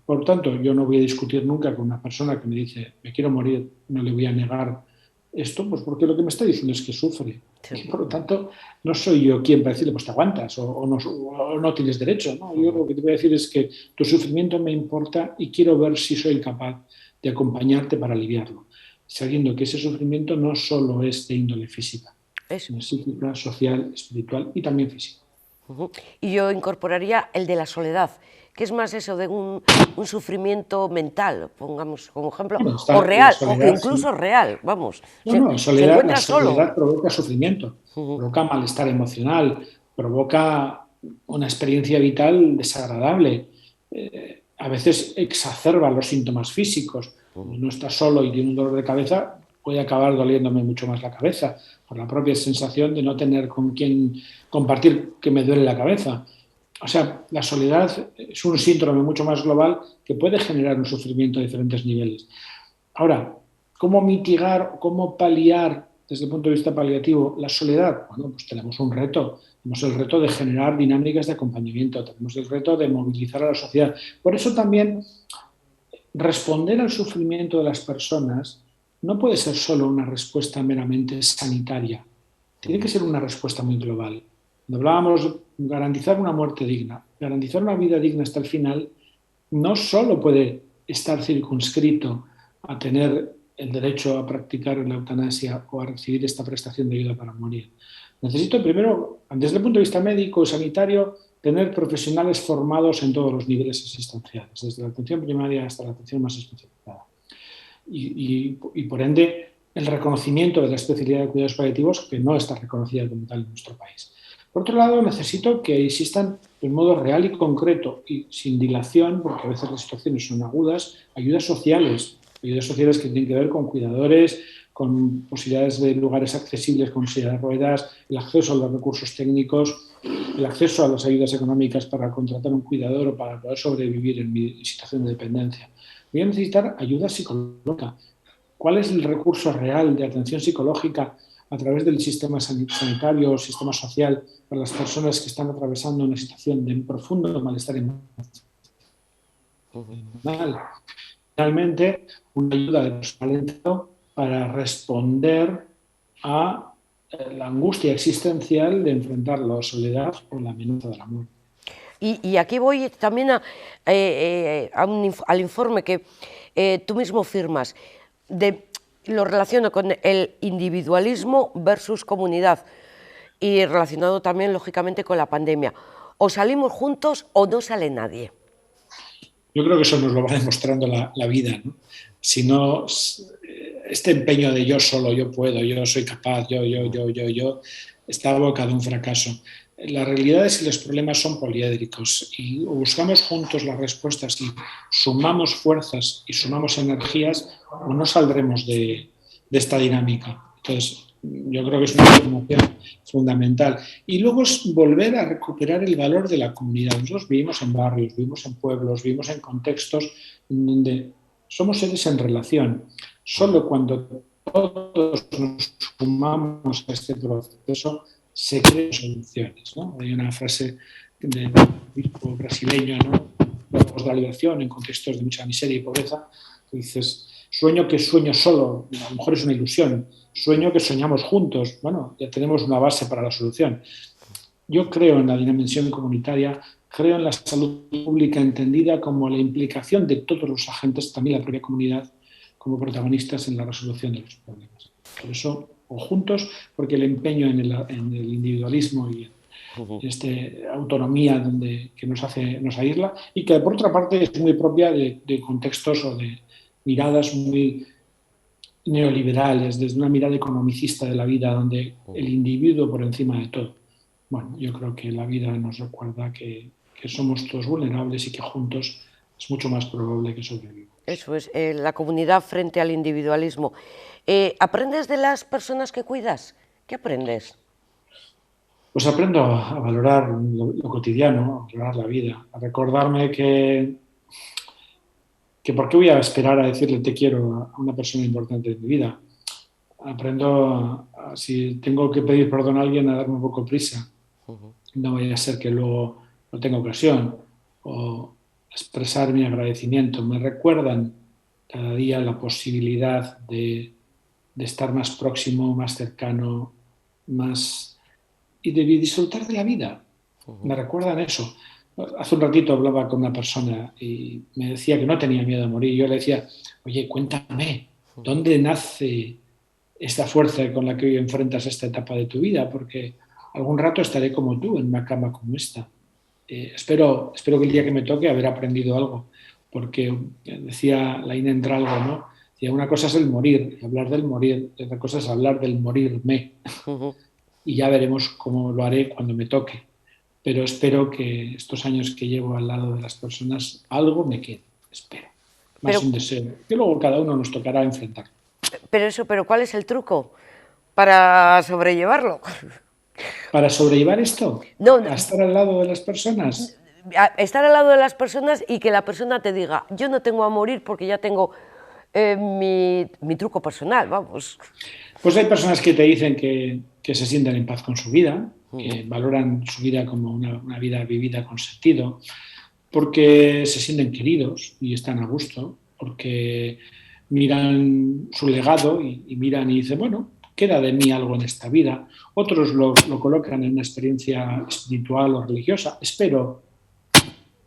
Speaker 10: Por lo tanto, yo no voy a discutir nunca con una persona que me dice me quiero morir, no le voy a negar esto, pues porque lo que me está diciendo es que sufre. Y por lo tanto, no soy yo quien para decirle pues te aguantas o no tienes derecho, ¿no? Yo lo que te voy a decir es que tu sufrimiento me importa y quiero ver si soy capaz de acompañarte para aliviarlo, sabiendo que ese sufrimiento no solo es de índole física, sino psíquica, social, espiritual y también física.
Speaker 1: Y yo incorporaría el de la soledad, que es más eso de un sufrimiento mental, pongamos como ejemplo, o real, soledad, o incluso real, vamos.
Speaker 10: La soledad provoca sufrimiento, provoca malestar emocional, provoca una experiencia vital desagradable, a veces exacerba los síntomas físicos. Cuando uno está solo y tiene un dolor de cabeza, puede acabar doliéndome mucho más la cabeza, por la propia sensación de no tener con quien compartir que me duele la cabeza. O sea, la soledad es un síndrome mucho más global que puede generar un sufrimiento a diferentes niveles. Ahora, ¿cómo mitigar, cómo paliar desde el punto de vista paliativo la soledad? Bueno, pues tenemos un reto. Tenemos el reto de generar dinámicas de acompañamiento, tenemos el reto de movilizar a la sociedad. Por eso también responder al sufrimiento de las personas no puede ser solo una respuesta meramente sanitaria. Tiene que ser una respuesta muy global. Cuando hablábamos de garantizar una muerte digna, garantizar una vida digna hasta el final, no solo puede estar circunscrito a tener el derecho a practicar la eutanasia o a recibir esta prestación de ayuda para morir. Necesito primero, desde el punto de vista médico y sanitario, tener profesionales formados en todos los niveles asistenciales, desde la atención primaria hasta la atención más especializada. Y por ende, el reconocimiento de la especialidad de cuidados paliativos, que no está reconocida como tal en nuestro país. Por otro lado, necesito que existan de modo real y concreto y sin dilación, porque a veces las situaciones son agudas, ayudas sociales que tienen que ver con cuidadores, con posibilidades de lugares accesibles con silla de ruedas, el acceso a los recursos técnicos, el acceso a las ayudas económicas para contratar un cuidador o para poder sobrevivir en mi situación de dependencia. Voy a necesitar ayuda psicológica. ¿Cuál es el recurso real de atención psicológica a través del sistema sanitario o sistema social para las personas que están atravesando una situación de profundo malestar emocional? Finalmente, una ayuda de personal para responder a la angustia existencial de enfrentar la soledad o la amenaza de la muerte.
Speaker 1: Y aquí voy también al informe que tú mismo firmas, de lo relaciono con el individualismo versus comunidad y relacionado también, lógicamente, con la pandemia. O salimos juntos o no sale nadie.
Speaker 10: Yo creo que eso nos lo va demostrando la vida, ¿no? Si no, este empeño de yo solo, yo puedo, yo soy capaz, yo, está abocado a un fracaso. La realidad es que los problemas son poliédricos y buscamos juntos las respuestas y sumamos fuerzas y sumamos energías, o no saldremos de esta dinámica. Entonces, yo creo que es una información fundamental. Y luego es volver a recuperar el valor de la comunidad. Nosotros vivimos en barrios, vivimos en pueblos, vivimos en contextos en donde somos seres en relación. Solo cuando todos nos sumamos a este proceso se crean soluciones, ¿no? Hay una frase del obispo brasileño, ¿no? La posvalidación en contextos de mucha miseria y pobreza, que dices, sueño que sueño solo, a lo mejor es una ilusión, sueño que soñamos juntos, bueno, ya tenemos una base para la solución. Yo creo en la dimensión comunitaria, creo en la salud pública entendida como la implicación de todos los agentes, también la propia comunidad, como protagonistas en la resolución de los problemas. Por eso, o juntos, porque el empeño en el individualismo y en esta autonomía que nos aísla, y que por otra parte es muy propia de contextos o de miradas muy neoliberales, desde una mirada economicista de la vida, donde el individuo por encima de todo. Bueno, yo creo que la vida nos recuerda que somos todos vulnerables y que juntos es mucho más probable que sobrevivamos.
Speaker 1: Eso es, la comunidad frente al individualismo. ¿Aprendes de las personas que cuidas? ¿Qué aprendes?
Speaker 10: Pues aprendo a valorar lo cotidiano, a valorar la vida, a recordarme que ¿por qué voy a esperar a decirle te quiero a una persona importante de mi vida? Aprendo, si tengo que pedir perdón a alguien, a darme un poco prisa. No vaya a ser que luego no tenga ocasión. O expresar mi agradecimiento. Me recuerdan cada día la posibilidad de estar más próximo, más cercano, y de disfrutar de la vida. Me recuerdan eso. Hace un ratito hablaba con una persona y me decía que no tenía miedo a morir. Yo le decía, oye, cuéntame, ¿dónde nace esta fuerza con la que hoy enfrentas esta etapa de tu vida? Porque algún rato estaré como tú, en una cama como esta. Espero que el día que me toque haber aprendido algo, porque decía Laín Entralgo, ¿no? Decía, una cosa es el morir, hablar del morir, y otra cosa es hablar del morirme. Y ya veremos cómo lo haré cuando me toque. Pero espero que estos años que llevo al lado de las personas, algo me quede, espero. Más un deseo, que luego cada uno nos tocará enfrentar.
Speaker 1: Pero ¿cuál es el truco para sobrellevarlo?
Speaker 10: ¿Para sobrellevar esto?
Speaker 1: No,
Speaker 10: ¿A estar al lado de las personas?
Speaker 1: Estar al lado de las personas y que la persona te diga, yo no tengo a morir porque ya tengo mi truco personal, vamos.
Speaker 10: Pues hay personas que te dicen que se sienten en paz con su vida, que valoran su vida como una vida vivida con sentido, porque se sienten queridos y están a gusto, porque miran su legado y miran y dicen, bueno, queda de mí algo en esta vida. Otros lo colocan en una experiencia espiritual o religiosa. Espero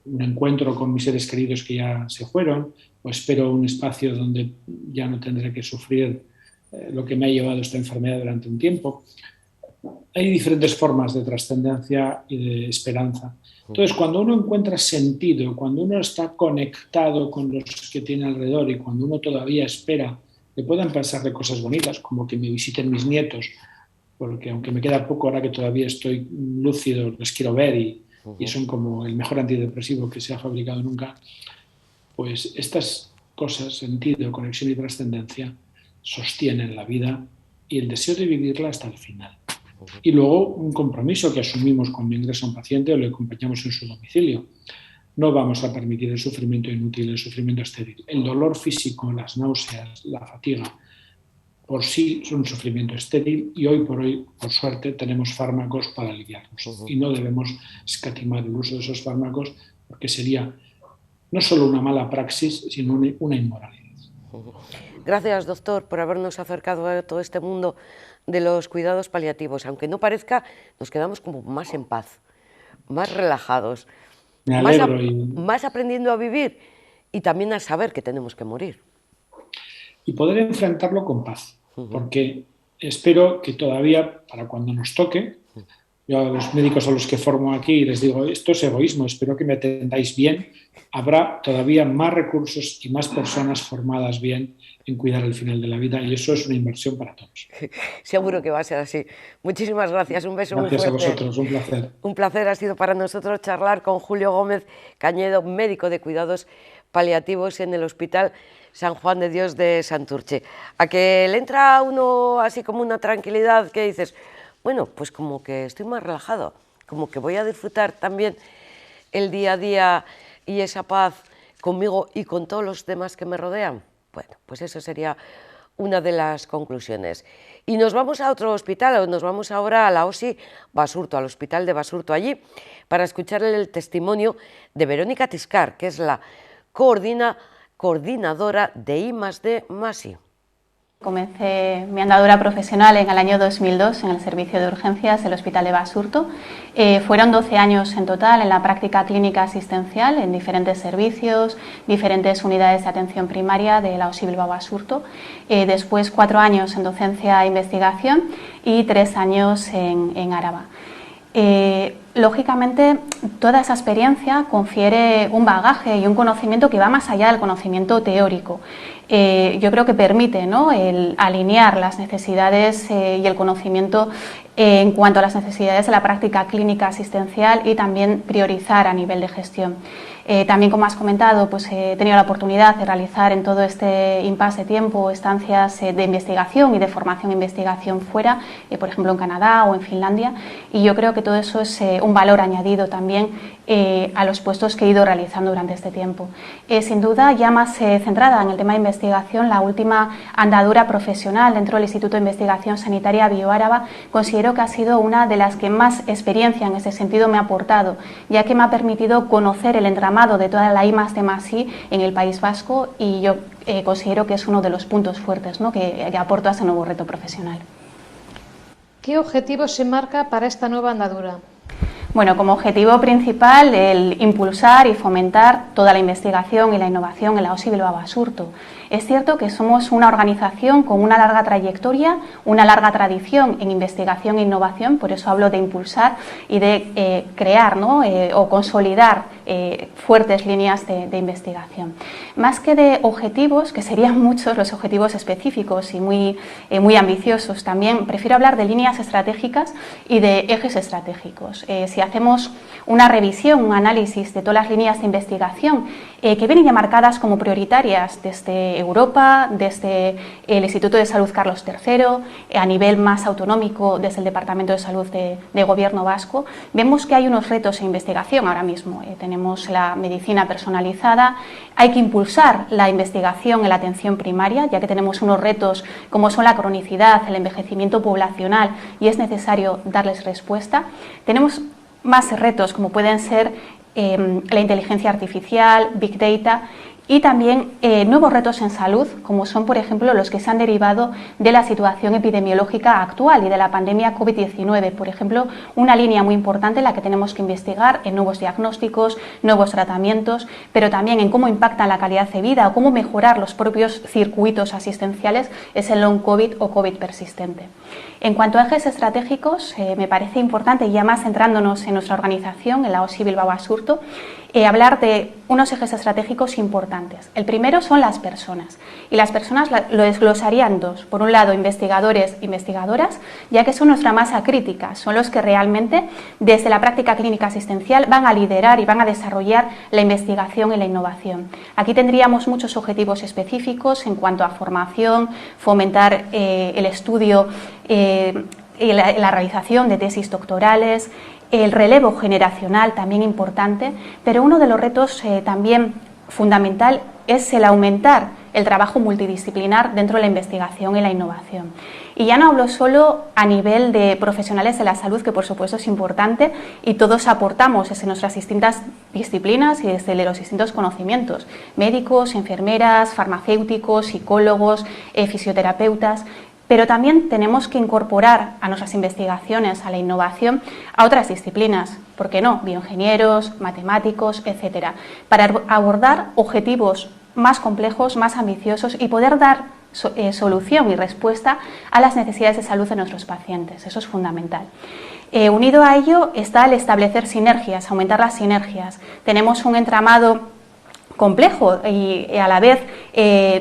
Speaker 10: un encuentro con mis seres queridos que ya se fueron, o espero un espacio donde ya no tendré que sufrir lo que me ha llevado esta enfermedad durante un tiempo. Hay diferentes formas de trascendencia y de esperanza. Entonces, cuando uno encuentra sentido, cuando uno está conectado con los que tiene alrededor y cuando uno todavía espera que puedan pasarle cosas bonitas, como que me visiten mis nietos, porque aunque me queda poco ahora que todavía estoy lúcido, les quiero ver y son como el mejor antidepresivo que se ha fabricado nunca, pues estas cosas, sentido, conexión y trascendencia, sostienen la vida y el deseo de vivirla hasta el final. Y luego un compromiso que asumimos cuando ingresa un paciente o le acompañamos en su domicilio. No vamos a permitir el sufrimiento inútil, el sufrimiento estéril. El dolor físico, las náuseas, la fatiga, por sí son un sufrimiento estéril y hoy por hoy, por suerte, tenemos fármacos para aliviarnos. Y no debemos escatimar el uso de esos fármacos porque sería no solo una mala praxis, sino una inmoralidad.
Speaker 1: Gracias, doctor, por habernos acercado a todo este mundo de los cuidados paliativos. Aunque no parezca, nos quedamos como más en paz, más relajados,
Speaker 10: Me alegro
Speaker 1: más aprendiendo a vivir y también a saber que tenemos que morir.
Speaker 10: y poder enfrentarlo con paz, porque espero que todavía, para cuando nos toque, yo a los médicos a los que formo aquí les digo, esto es egoísmo, espero que me atendáis bien, habrá todavía más recursos y más personas formadas bien en cuidar el final de la vida, y eso es una inversión para todos.
Speaker 1: Seguro que va a ser así. Muchísimas gracias, un beso muy fuerte.
Speaker 10: Gracias a vosotros, un placer.
Speaker 1: Un placer ha sido para nosotros charlar con Julio Gómez Cañedo, médico de cuidados paliativos en el Hospital San Juan de Dios de Santurce. A que le entra a uno así como una tranquilidad que dices, bueno, pues como que estoy más relajado, como que voy a disfrutar también el día a día y esa paz conmigo y con todos los demás que me rodean. Bueno, pues eso sería una de las conclusiones. Y nos vamos a otro hospital, nos vamos ahora a la OSI Basurto, al hospital de Basurto allí, para escuchar el testimonio de Verónica Tiscar, que es la coordinadora de I+D+I.
Speaker 11: Comencé mi andadura profesional en el año 2002 en el servicio de urgencias del Hospital de Basurto. Fueron 12 años en total en la práctica clínica asistencial en diferentes servicios, diferentes unidades de atención primaria de la OSI Bilbao Basurto. Después 4 años en docencia e investigación y 3 años en Áraba. Lógicamente, toda esa experiencia confiere un bagaje y un conocimiento que va más allá del conocimiento teórico. Yo creo que permite, ¿no?, el alinear las necesidades y el conocimiento en cuanto a las necesidades de la práctica clínica asistencial y también priorizar a nivel de gestión. También, como has comentado, pues he tenido la oportunidad de realizar en todo este impasse de tiempo estancias de investigación y de formación e investigación fuera, por ejemplo en Canadá o en Finlandia, y yo creo que todo eso es un valor añadido también a los puestos que he ido realizando durante este tiempo. Sin duda, ya más centrada en el tema de investigación, la última andadura profesional dentro del Instituto de Investigación Sanitaria BioAraba considero que ha sido una de las que más experiencia en ese sentido me ha aportado, ya que me ha permitido conocer el entramado de toda la I+D+I en el País Vasco, y yo considero que es uno de los puntos fuertes, ¿no?, que aporta a ese nuevo reto profesional.
Speaker 12: ¿Qué objetivo se marca para esta nueva andadura?
Speaker 11: Bueno, como objetivo principal el impulsar y fomentar toda la investigación y la innovación en la OSI Bilbao Basurto. Es cierto que somos una organización con una larga trayectoria, una larga tradición en investigación e innovación, por eso hablo de impulsar y de crear, ¿no?, o consolidar fuertes líneas de investigación. Más que de objetivos, que serían muchos los objetivos específicos y muy ambiciosos, también prefiero hablar de líneas estratégicas y de ejes estratégicos. Si hacemos una revisión, un análisis de todas las líneas de investigación que vienen ya marcadas como prioritarias desde Europa, desde el Instituto de Salud Carlos III, a nivel más autonómico desde el Departamento de Salud de Gobierno vasco, vemos que hay unos retos en investigación ahora mismo. Tenemos la medicina personalizada, hay que impulsar la investigación en la atención primaria, ya que tenemos unos retos como son la cronicidad, el envejecimiento poblacional, y es necesario darles respuesta. Tenemos más retos como pueden ser la inteligencia artificial, Big Data, y también nuevos retos en salud, como son, por ejemplo, los que se han derivado de la situación epidemiológica actual y de la pandemia COVID-19. Por ejemplo, una línea muy importante en la que tenemos que investigar en nuevos diagnósticos, nuevos tratamientos, pero también en cómo impactan la calidad de vida o cómo mejorar los propios circuitos asistenciales, es el long COVID o COVID persistente. En cuanto a ejes estratégicos, me parece importante, ya más centrándonos en nuestra organización, en la OSI Bilbao Basurto, hablar de unos ejes estratégicos importantes. El primero son las personas, y las personas lo desglosarían dos. Por un lado, investigadores e investigadoras, ya que son nuestra masa crítica, son los que realmente desde la práctica clínica asistencial van a liderar y van a desarrollar la investigación y la innovación. Aquí tendríamos muchos objetivos específicos en cuanto a formación, fomentar el estudio y la realización de tesis doctorales, el relevo generacional también importante, pero uno de los retos también fundamental es el aumentar el trabajo multidisciplinar dentro de la investigación y la innovación. Y ya no hablo solo a nivel de profesionales de la salud, que por supuesto es importante y todos aportamos desde nuestras distintas disciplinas y desde los distintos conocimientos, médicos, enfermeras, farmacéuticos, psicólogos, fisioterapeutas, pero también tenemos que incorporar a nuestras investigaciones, a la innovación, a otras disciplinas, ¿por qué no?, bioingenieros, matemáticos, etcétera, para abordar objetivos más complejos, más ambiciosos y poder dar solución y respuesta a las necesidades de salud de nuestros pacientes. Eso es fundamental. Unido a ello está el establecer sinergias, aumentar las sinergias. Tenemos un entramado complejo y a la vez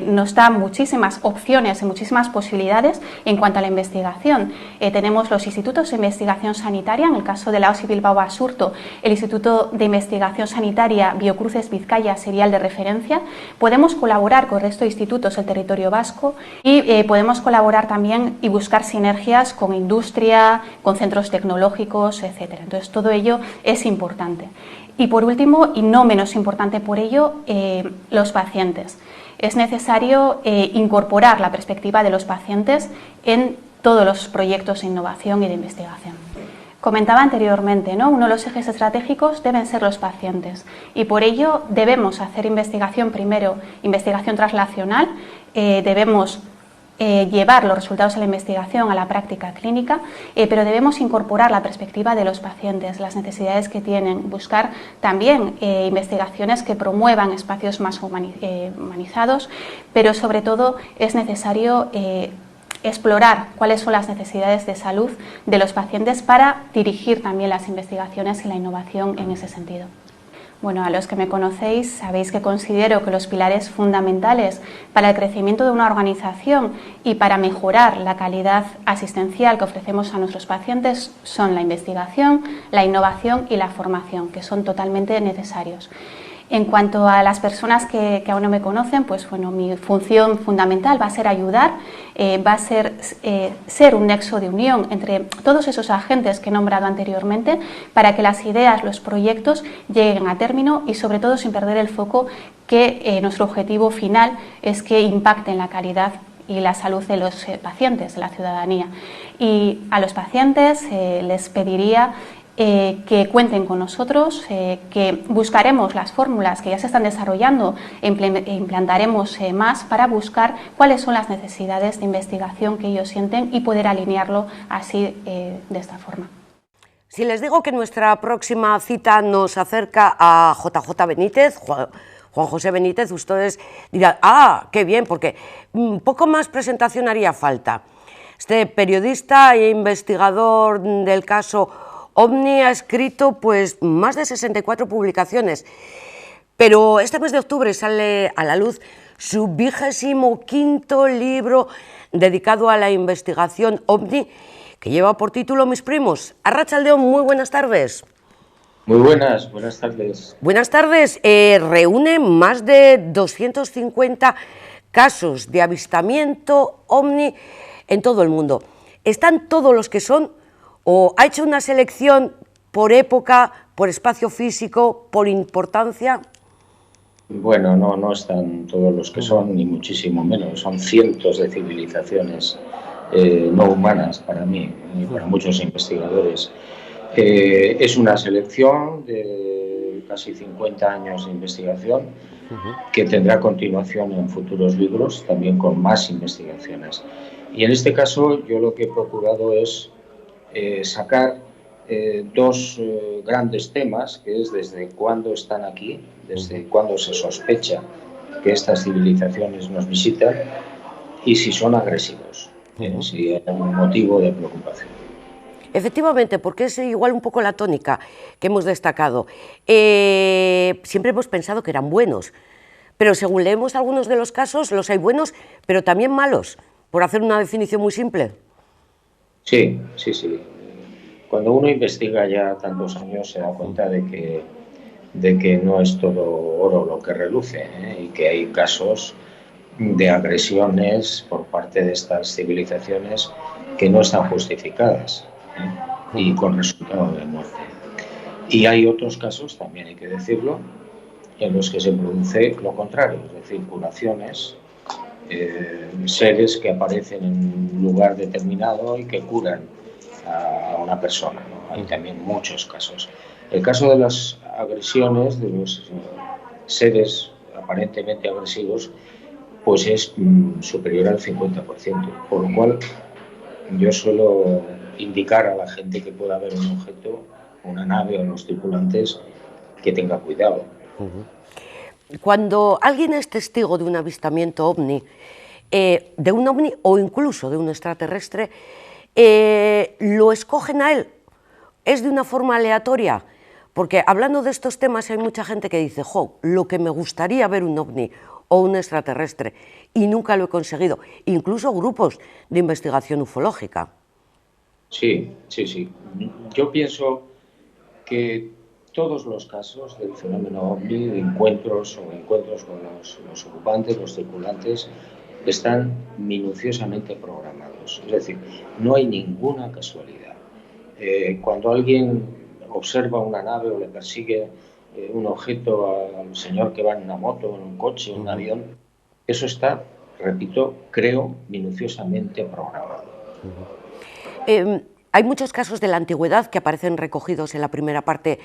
Speaker 11: nos da muchísimas opciones y muchísimas posibilidades en cuanto a la investigación. Tenemos los institutos de investigación sanitaria, en el caso de la OSI Bilbao Basurto, el Instituto de Investigación Sanitaria Biocruces Vizcaya sería el de referencia. Podemos colaborar con el resto de institutos del territorio vasco y podemos colaborar también y buscar sinergias con industria, con centros tecnológicos, etc. Entonces, todo ello es importante. Y por último, y no menos importante por ello, los pacientes. Es necesario incorporar la perspectiva de los pacientes en todos los proyectos de innovación y de investigación. Comentaba anteriormente, ¿no? Uno de los ejes estratégicos deben ser los pacientes y por ello debemos hacer investigación primero, investigación translacional, debemos llevar los resultados de la investigación a la práctica clínica, pero debemos incorporar la perspectiva de los pacientes, las necesidades que tienen, buscar también investigaciones que promuevan espacios más humanizados, pero sobre todo es necesario explorar cuáles son las necesidades de salud de los pacientes para dirigir también las investigaciones y la innovación en ese sentido. Bueno, a los que me conocéis sabéis que considero que los pilares fundamentales para el crecimiento de una organización y para mejorar la calidad asistencial que ofrecemos a nuestros pacientes son la investigación, la innovación y la formación, que son totalmente necesarios. En cuanto a las personas que aún no me conocen, pues bueno, mi función fundamental va a ser ayudar, va a ser ser un nexo de unión entre todos esos agentes que he nombrado anteriormente para que las ideas, los proyectos lleguen a término y sobre todo sin perder el foco que nuestro objetivo final es que impacten la calidad y la salud de los pacientes, de la ciudadanía. Y a los pacientes les pediría que cuenten con nosotros, que buscaremos las fórmulas que ya se están desarrollando e implantaremos más para buscar cuáles son las necesidades de investigación que ellos sienten y poder alinearlo así de esta forma.
Speaker 1: Si les digo que nuestra próxima cita nos acerca a JJ Benítez, Juan José Benítez, ustedes dirán, ¡ah, qué bien!, porque poco más presentación haría falta. Este periodista e investigador del caso OVNI ha escrito pues más de 64 publicaciones, pero este mes de octubre sale a la luz su 25º libro dedicado a la investigación OVNI, que lleva por título Mis primos. Arratsaldeon, muy buenas tardes.
Speaker 13: Muy buenas tardes.
Speaker 1: Buenas tardes. Reúne más de 250 casos de avistamiento OVNI en todo el mundo. ¿Están todos los que son? ¿O ha hecho una selección por época, por espacio físico, por importancia?
Speaker 13: Bueno, no están todos los que son, ni muchísimo menos. Son cientos de civilizaciones no humanas para mí y para muchos investigadores. Es una selección de casi 50 años de investigación que tendrá continuación en futuros libros, también con más investigaciones. Y en este caso yo lo que he procurado es sacar dos grandes temas, que es desde cuándo están aquí, desde cuándo se sospecha que estas civilizaciones nos visitan y si son agresivos, si hay un motivo de preocupación.
Speaker 1: Efectivamente, porque es igual un poco la tónica que hemos destacado. Siempre hemos pensado que eran buenos, pero según leemos algunos de los casos, los hay buenos, pero también malos, por hacer una definición muy simple.
Speaker 13: Sí. Cuando uno investiga ya tantos años se da cuenta de que no es todo oro lo que reluce, y que hay casos de agresiones por parte de estas civilizaciones que no están justificadas y con resultado de muerte. Y hay otros casos, también hay que decirlo, en los que se produce lo contrario, es decir, curaciones, seres que aparecen en un lugar determinado y que curan a una persona, ¿no? Hay también muchos casos. El caso de las agresiones, de los seres aparentemente agresivos, pues es superior al 50%, por lo cual yo suelo indicar a la gente que pueda haber un objeto, una nave o los tripulantes, que tenga cuidado.
Speaker 1: Cuando alguien es testigo de un avistamiento OVNI, de un ovni o incluso de un extraterrestre, lo escogen a él. ¿Es de una forma aleatoria? Porque hablando de estos temas hay mucha gente que dice, jo, lo que me gustaría ver un ovni o un extraterrestre, y nunca lo he conseguido. Incluso grupos de investigación ufológica.
Speaker 13: Sí, sí, sí. Yo pienso que todos los casos del fenómeno ovni, de encuentros con los ocupantes, los tripulantes, están minuciosamente programados. Es decir, no hay ninguna casualidad. Cuando alguien observa una nave o le persigue un objeto al señor que va en una moto, en un coche, en un avión, eso está, repito, creo, minuciosamente programado.
Speaker 1: Hay muchos casos de la antigüedad que aparecen recogidos en la primera parte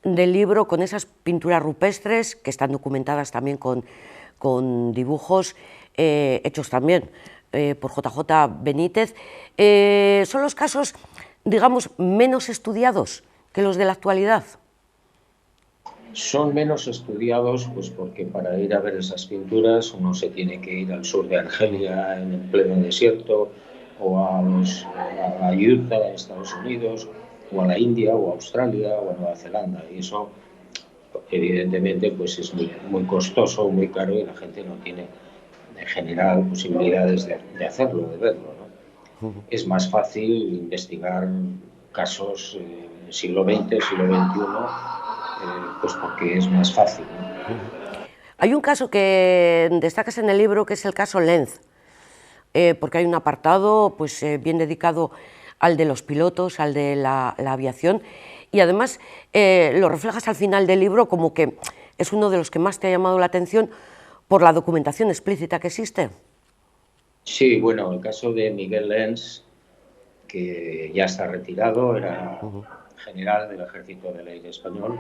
Speaker 1: del libro, con esas pinturas rupestres que están documentadas también con dibujos hechos también por JJ Benítez. ¿Son los casos, digamos, menos estudiados que los de la actualidad?
Speaker 13: Son menos estudiados pues porque para ir a ver esas pinturas uno se tiene que ir al sur de Argelia, en el pleno desierto, o a Utah, en Estados Unidos, o a la India, o a Australia, o a Nueva Zelanda. Y eso, evidentemente, pues es muy costoso, muy caro, y la gente no tiene en general posibilidades de hacerlo, de verlo, ¿no? Es más fácil investigar casos del siglo XX, siglo XXI, pues porque es más fácil, ¿no?
Speaker 1: Hay un caso que destacas en el libro, que es el caso Lenz, porque hay un apartado pues, bien dedicado al de los pilotos, al de la aviación, y además lo reflejas al final del libro como que es uno de los que más te ha llamado la atención por la documentación explícita que existe.
Speaker 13: Sí, bueno, el caso de Miguel Lenz, que ya está retirado, era general del Ejército del Aire Español.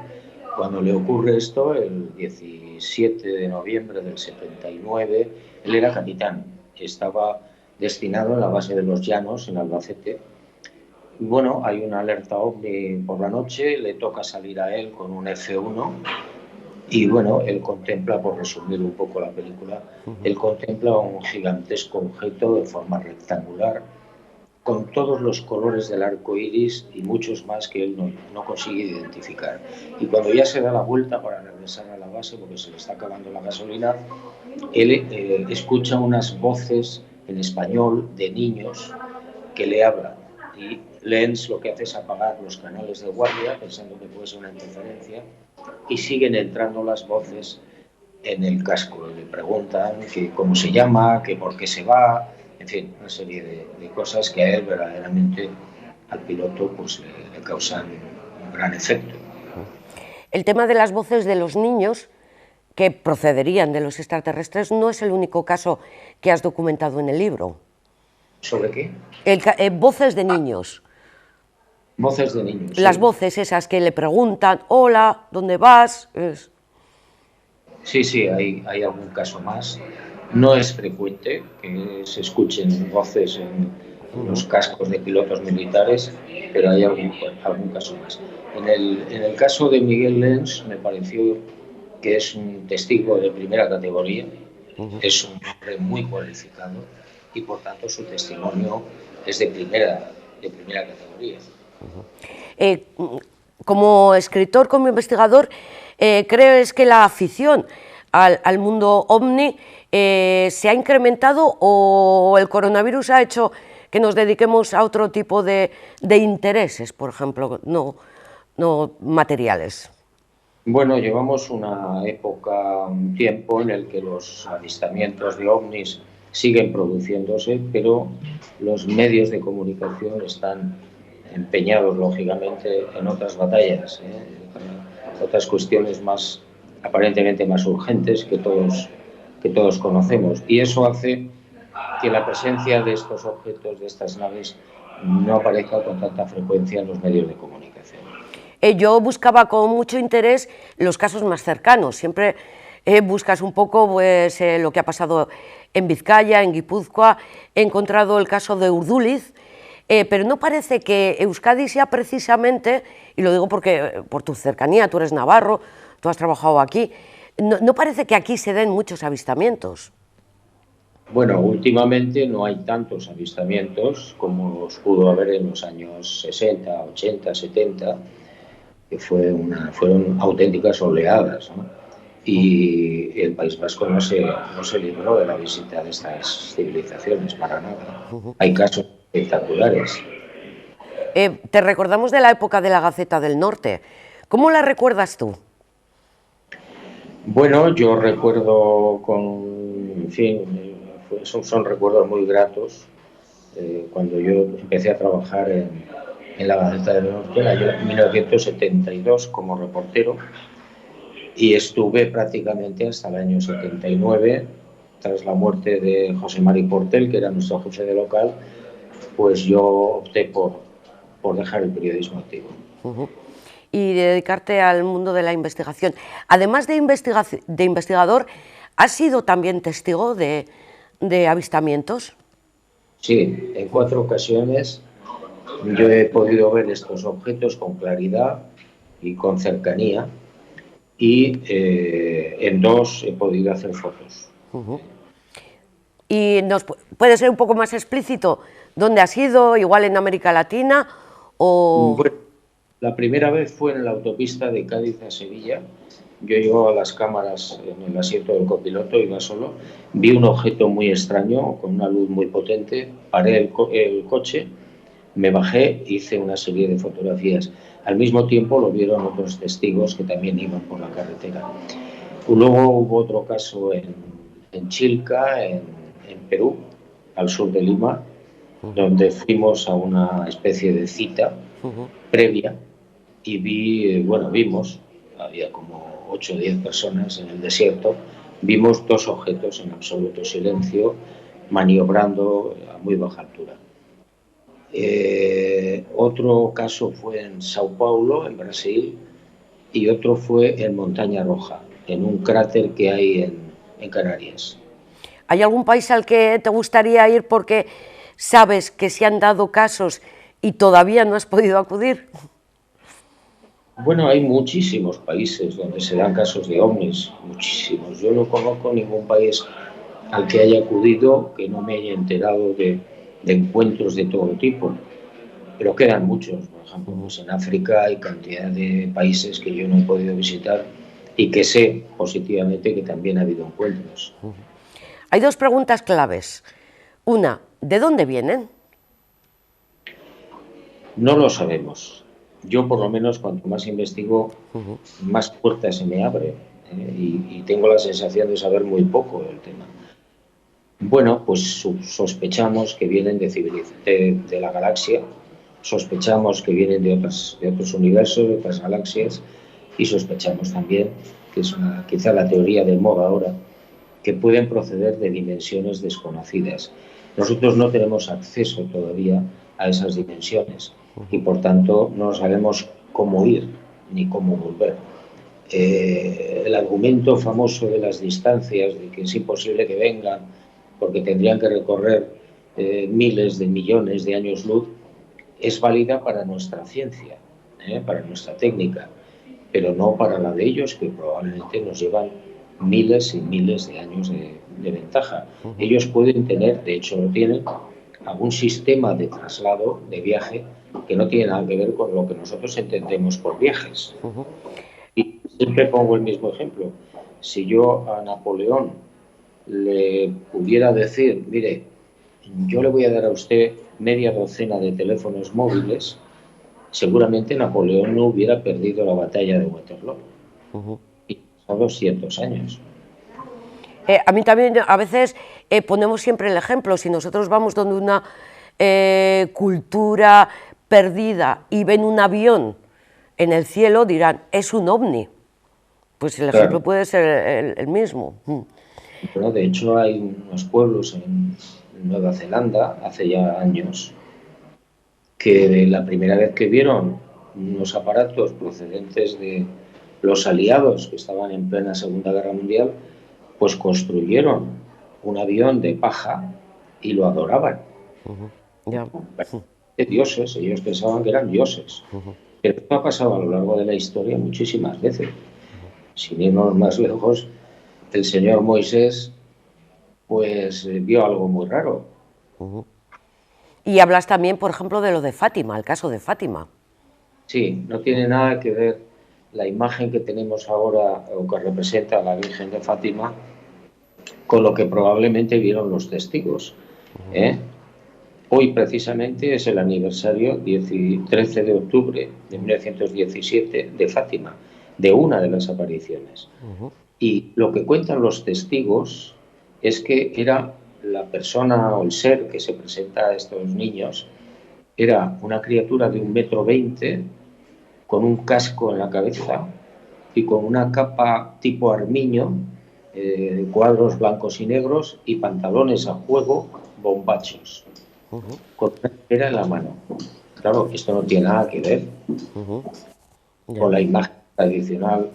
Speaker 13: Cuando le ocurre esto, el 17 de noviembre del 79, él era capitán, estaba destinado en la base de los Llanos, en Albacete. Bueno, hay una alerta ovni por la noche, le toca salir a él con un F-1 y bueno, él contempla, por resumir un poco la película, él contempla un gigantesco objeto de forma rectangular, con todos los colores del arco iris y muchos más que él no consigue identificar. Y cuando ya se da la vuelta para regresar a la base, porque se le está acabando la gasolina, él escucha unas voces en español de niños que le hablan. Y Lenz lo que hace es apagar los canales de guardia, pensando que puede ser una interferencia, y siguen entrando las voces en el casco. Le preguntan que cómo se llama, que por qué se va, en fin, una serie de cosas que a él verdaderamente, al piloto, pues le causan un gran efecto.
Speaker 1: El tema de las voces de los niños que procederían de los extraterrestres no es el único caso que has documentado en el libro.
Speaker 13: ¿Sobre qué?
Speaker 1: Voces de niños.
Speaker 13: Voces de niños.
Speaker 1: Las
Speaker 13: sí.
Speaker 1: voces esas que le preguntan, hola, ¿dónde vas?
Speaker 13: Sí, hay algún caso más. No es frecuente que se escuchen voces en los cascos de pilotos militares, pero hay algún caso más. En el caso de Miguel Lenz me pareció que es un testigo de primera categoría, es un hombre muy cualificado y por tanto su testimonio es de primera categoría.
Speaker 1: Como escritor, como investigador, ¿crees que la afición al mundo ovni se ha incrementado o el coronavirus ha hecho que nos dediquemos a otro tipo de intereses, por ejemplo, no materiales?
Speaker 13: Bueno, llevamos una época, un tiempo en el que los avistamientos de ovnis siguen produciéndose, pero los medios de comunicación están empeñados, lógicamente, en otras batallas, otras cuestiones aparentemente más urgentes que todos conocemos. Y eso hace que la presencia de estos objetos, de estas naves, no aparezca con tanta frecuencia en los medios de comunicación.
Speaker 1: Yo buscaba con mucho interés los casos más cercanos. Siempre buscas un poco pues, lo que ha pasado en Vizcaya, en Guipúzcoa. He encontrado el caso de Urduliz, pero no parece que Euskadi sea precisamente, y lo digo porque por tu cercanía, tú eres navarro, tú has trabajado aquí, no parece que aquí se den muchos avistamientos.
Speaker 13: Bueno, últimamente no hay tantos avistamientos como los pudo haber en los años 60, 80, 70, que fueron auténticas oleadas, ¿no? Y el País Vasco no se libró de la visita de estas civilizaciones para nada. Hay casos espectaculares.
Speaker 1: Te recordamos de la época de la Gaceta del Norte. ¿Cómo la recuerdas tú?
Speaker 13: Bueno, yo recuerdo en fin, son recuerdos muy gratos. Cuando yo empecé a trabajar en la Gaceta del Norte en el año 1972 como reportero, y estuve prácticamente hasta el año 79, tras la muerte de José Mari Portel, que era nuestro jefe de local, pues yo opté por dejar el periodismo activo.
Speaker 1: Y dedicarte al mundo de la investigación. Además de investigador, ¿has sido también testigo de avistamientos?
Speaker 13: Sí, en 4 ocasiones yo he podido ver estos objetos con claridad y con cercanía, y en 2 he podido hacer fotos.
Speaker 1: ¿Y puede ser un poco más explícito dónde has ido, igual en América Latina o...?
Speaker 13: Bueno, la primera vez fue en la autopista de Cádiz a Sevilla. Yo llevaba las cámaras en el asiento del copiloto, iba solo, vi un objeto muy extraño con una luz muy potente, paré el coche, me bajé, hice una serie de fotografías. Al mismo tiempo lo vieron otros testigos que también iban por la carretera. Luego hubo otro caso en Chilca, en Perú, al sur de Lima, donde fuimos a una especie de cita previa y vimos, había como 8 o 10 personas en el desierto, vimos 2 objetos en absoluto silencio, maniobrando a muy baja altura. Otro caso fue en Sao Paulo, en Brasil, y otro fue en Montaña Roja, en un cráter que hay en Canarias.
Speaker 1: ¿Hay algún país al que te gustaría ir porque sabes que se han dado casos y todavía no has podido acudir?
Speaker 13: Bueno, hay muchísimos países donde se dan casos de ovnis, muchísimos. Yo no conozco ningún país al que haya acudido que no me haya enterado de encuentros de todo tipo, pero quedan muchos. Por ejemplo, pues en África hay cantidad de países que yo no he podido visitar y que sé positivamente que también ha habido encuentros.
Speaker 1: Hay 2 preguntas claves. Una, ¿de dónde vienen?
Speaker 13: No lo sabemos. Yo, por lo menos, cuanto más investigo, más puertas se me abren, y tengo la sensación de saber muy poco del tema. Bueno, pues sospechamos que vienen de la galaxia, sospechamos que vienen de otros universos, de otras galaxias, y sospechamos también, que es quizá la teoría de moda ahora, que pueden proceder de dimensiones desconocidas. Nosotros no tenemos acceso todavía a esas dimensiones y, por tanto, no sabemos cómo ir ni cómo volver. El argumento famoso de las distancias, de que es imposible que vengan porque tendrían que recorrer miles de millones de años luz, es válida para nuestra ciencia, para nuestra técnica, pero no para la de ellos, que probablemente nos llevan miles y miles de años de ventaja. Ellos pueden tener, de hecho lo tienen, algún sistema de traslado, de viaje, que no tiene nada que ver con lo que nosotros entendemos por viajes. Y siempre pongo el mismo ejemplo. Si yo a Napoleón le pudiera decir, mire, yo le voy a dar a usted media docena de teléfonos móviles, seguramente Napoleón no hubiera perdido la batalla de Waterloo. Y son 200 años.
Speaker 1: A mí también, a veces ponemos siempre el ejemplo, si nosotros vamos donde una cultura perdida y ven un avión en el cielo, dirán, es un ovni. Pues el ejemplo puede ser el mismo.
Speaker 13: Bueno, de hecho hay unos pueblos en Nueva Zelanda, hace ya años, que la primera vez que vieron unos aparatos procedentes de los aliados que estaban en plena Segunda Guerra Mundial, pues construyeron un avión de paja y lo adoraban. De dioses, ellos pensaban que eran dioses. Pero esto ha pasado a lo largo de la historia muchísimas veces. Sin irnos más lejos, el señor Moisés pues vio algo muy raro.
Speaker 1: Y hablas también, por ejemplo, de lo de Fátima, el caso de Fátima.
Speaker 13: Sí, no tiene nada que ver la imagen que tenemos ahora, o que representa a la Virgen de Fátima, con lo que probablemente vieron los testigos. Hoy precisamente es el aniversario 13 de octubre de 1917 de Fátima, de una de las apariciones. Y lo que cuentan los testigos es que era la persona o el ser que se presenta a estos niños, era una criatura de 1,20 m, con un casco en la cabeza y con una capa tipo armiño, cuadros blancos y negros y pantalones a juego bombachos, con una esfera en la mano. Claro, esto no tiene nada que ver con la imagen tradicional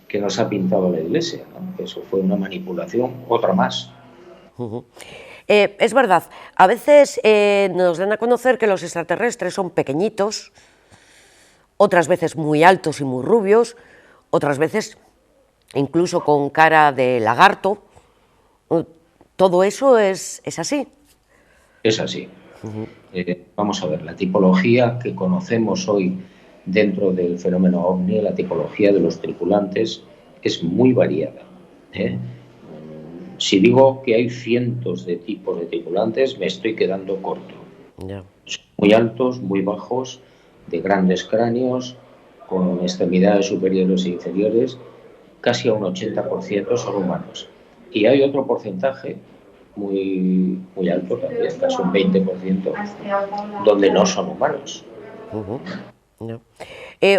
Speaker 13: que nos ha pintado la Iglesia, ¿no? Eso fue una manipulación, otra más.
Speaker 1: Es verdad, a veces nos dan a conocer que los extraterrestres son pequeñitos, otras veces muy altos y muy rubios, otras veces incluso con cara de lagarto. ¿Todo eso es así?
Speaker 13: Es así. Vamos a ver, la tipología que conocemos hoy dentro del fenómeno OVNI, la tipología de los tripulantes, es muy variada. Si digo que hay cientos de tipos de tripulantes, me estoy quedando corto. Son muy altos, muy bajos, de grandes cráneos, con extremidades superiores e inferiores, casi a un 80% son humanos. Y hay otro porcentaje muy alto también, casi un 20%, donde no son humanos.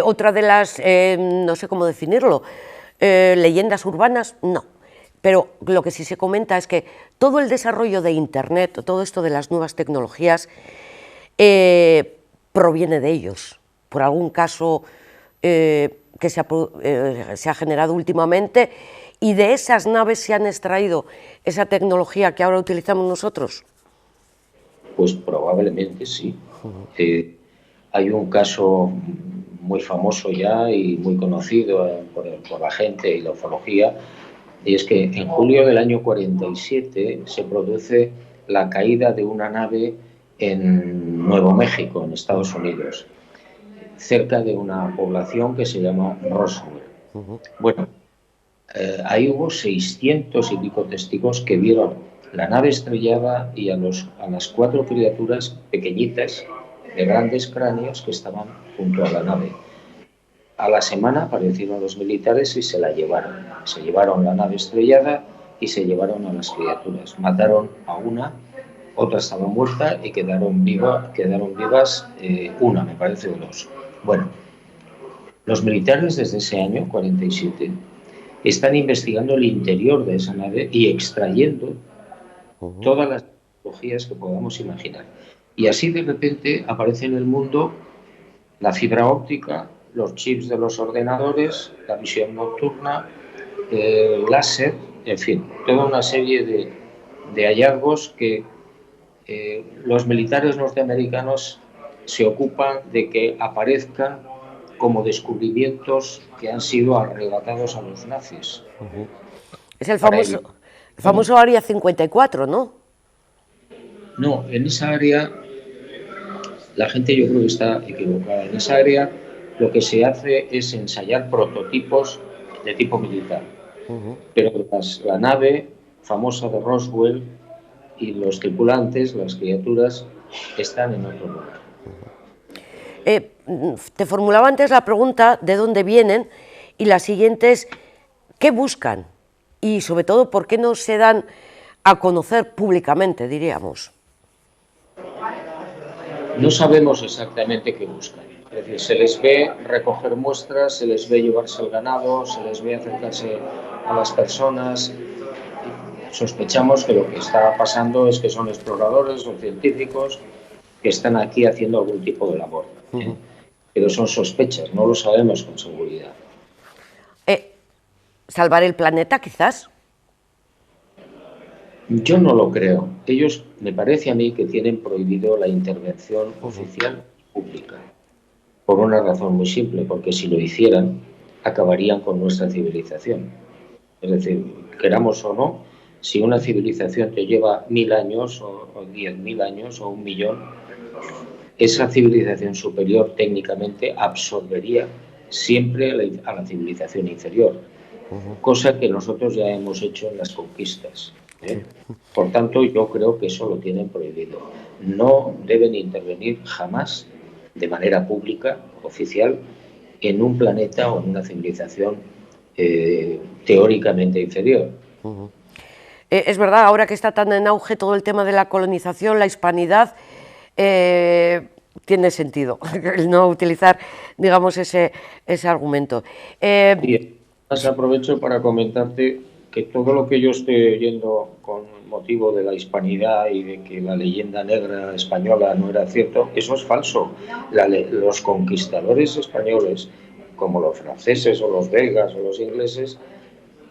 Speaker 1: Otra de las, no sé cómo definirlo, leyendas urbanas, no. Pero lo que sí se comenta es que todo el desarrollo de Internet, todo esto de las nuevas tecnologías, proviene de ellos, por algún caso que se ha generado últimamente, y de esas naves se han extraído esa tecnología que ahora utilizamos nosotros.
Speaker 13: Pues probablemente sí. Hay un caso muy famoso ya y muy conocido por la gente y la ufología, y es que en julio del año 47 se produce la caída de una nave en Nuevo México, en Estados Unidos, cerca de una población que se llama Roswell. Bueno, ahí hubo 600 y pico testigos que vieron la nave estrellada y a las 4 criaturas pequeñitas de grandes cráneos que estaban junto a la nave. A la semana aparecieron los militares y se la llevaron. Se llevaron la nave estrellada y se llevaron a las criaturas. Mataron a una, otra estaba muerta y quedaron vivas una, me parece, o 2. Bueno, los militares desde ese año, 47, están investigando el interior de esa nave y extrayendo todas las tecnologías que podamos imaginar. Y así de repente aparece en el mundo la fibra óptica, los chips de los ordenadores, la visión nocturna, el láser, en fin, toda una serie de hallazgos que los militares norteamericanos se ocupan de que aparezcan como descubrimientos que han sido arrebatados a los nazis.
Speaker 1: Es el famoso Área 54, ¿no?
Speaker 13: No, en esa área la gente yo creo que está equivocada. En esa área lo que se hace es ensayar prototipos de tipo militar. Pero la nave famosa de Roswell y los tripulantes, las criaturas, están en otro lugar.
Speaker 1: Te formulaba antes la pregunta de dónde vienen y la siguiente es ¿qué buscan? Y sobre todo, ¿por qué no se dan a conocer públicamente, diríamos?
Speaker 13: No sabemos exactamente qué buscan. Es decir, se les ve recoger muestras, se les ve llevarse el ganado, se les ve acercarse a las personas. Sospechamos que lo que está pasando es que son exploradores o científicos que están aquí haciendo algún tipo de labor. Pero son sospechas, no lo sabemos con seguridad.
Speaker 1: ¿Salvar el planeta, quizás?
Speaker 13: Yo no lo creo. Ellos, me parece a mí, que tienen prohibido la intervención oficial pública. Por una razón muy simple, porque si lo hicieran, acabarían con nuestra civilización. Es decir, queramos o no, Si una civilización te lleva 1000 años o 10.000 años o 1.000.000, esa civilización superior técnicamente absorbería siempre a la civilización inferior, cosa que nosotros ya hemos hecho en las conquistas. Por tanto, yo creo que eso lo tienen prohibido. No deben intervenir jamás de manera pública, oficial, en un planeta o en una civilización teóricamente inferior.
Speaker 1: Es verdad, ahora que está tan en auge todo el tema de la colonización, la hispanidad, tiene sentido el no utilizar, digamos, ese argumento.
Speaker 13: Y aprovecho para comentarte que todo lo que yo estoy oyendo con motivo de la hispanidad y de que la leyenda negra española no era cierto, eso es falso. Los conquistadores españoles, como los franceses o los belgas o los ingleses,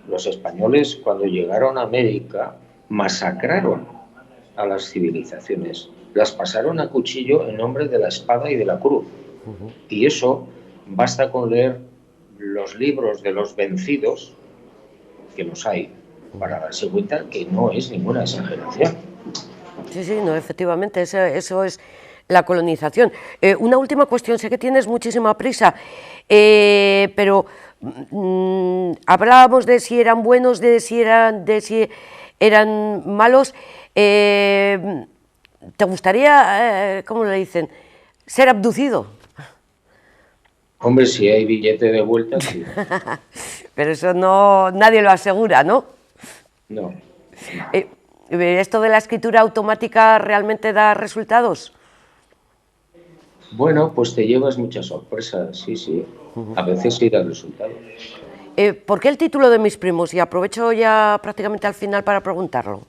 Speaker 13: los españoles cuando llegaron a América masacraron a las civilizaciones, las pasaron a cuchillo en nombre de la espada y de la cruz. Y eso basta con leer los libros de los vencidos, que los hay, para darse cuenta que no es ninguna exageración.
Speaker 1: Sí, sí, no, efectivamente, eso es la colonización. Una última cuestión, sé que tienes muchísima prisa, pero hablábamos de si eran buenos, de si eran malos. ¿Te gustaría, cómo le dicen, ser abducido?
Speaker 13: Hombre, si hay billete de vuelta, sí.
Speaker 1: Pero eso no, nadie lo asegura, ¿no?
Speaker 13: No.
Speaker 1: ¿Esto de la escritura automática realmente da resultados?
Speaker 13: Bueno, pues te llevas muchas sorpresas, sí, sí. A veces sí da resultados.
Speaker 1: ¿Por qué el título de Mis primos? Y aprovecho ya prácticamente al final para preguntarlo.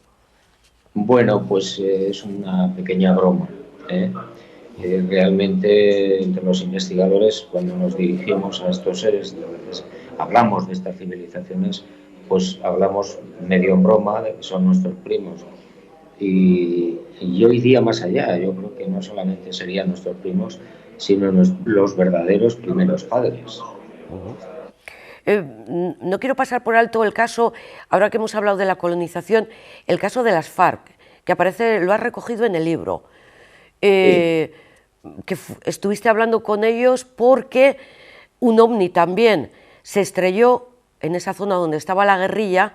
Speaker 13: Bueno, pues es una pequeña broma. Realmente, entre los investigadores, cuando nos dirigimos a estos seres, hablamos de estas civilizaciones, pues hablamos medio en broma de que son nuestros primos. Y yo iría más allá. Yo creo que no solamente serían nuestros primos, sino los verdaderos primeros padres.
Speaker 1: No quiero pasar por alto el caso, ahora que hemos hablado de la colonización, el caso de las FARC, que aparece, lo has recogido en el libro. Sí. Que estuviste hablando con ellos porque un ovni también se estrelló en esa zona donde estaba la guerrilla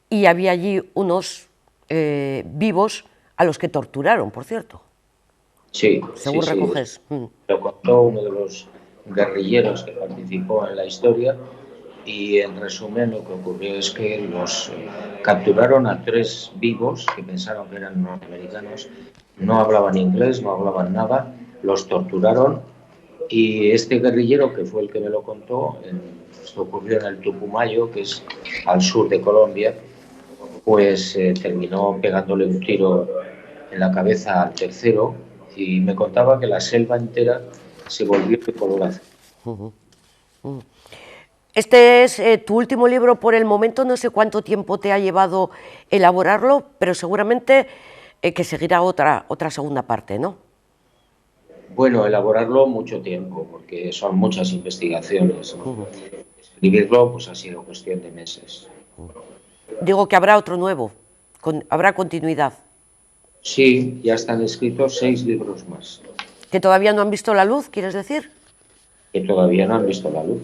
Speaker 1: y había allí unos vivos a los que torturaron, por cierto.
Speaker 13: Sí,
Speaker 1: según
Speaker 13: sí,
Speaker 1: recoges.
Speaker 13: Sí. Lo contó uno de los guerrilleros que participó en la historia y en resumen lo que ocurrió es que los capturaron a 3 vivos que pensaron que eran norteamericanos, no hablaban inglés, no hablaban nada, los torturaron y este guerrillero, que fue el que me lo contó, esto ocurrió en el Tupumayo, que es al sur de Colombia, pues terminó pegándole un tiro en la cabeza al tercero y me contaba que la selva entera se volvió de color azul.
Speaker 1: Este es tu último libro por el momento, no sé cuánto tiempo te ha llevado elaborarlo, pero seguramente que seguirá otra segunda parte, ¿no?
Speaker 13: Bueno, elaborarlo mucho tiempo, porque son muchas investigaciones, ¿no? Escribirlo pues ha sido cuestión de meses.
Speaker 1: Digo que habrá otro nuevo, habrá continuidad.
Speaker 13: Sí, ya están escritos 6 libros más.
Speaker 1: ¿Que todavía no han visto la luz, quieres decir?
Speaker 13: Que todavía no han visto la luz.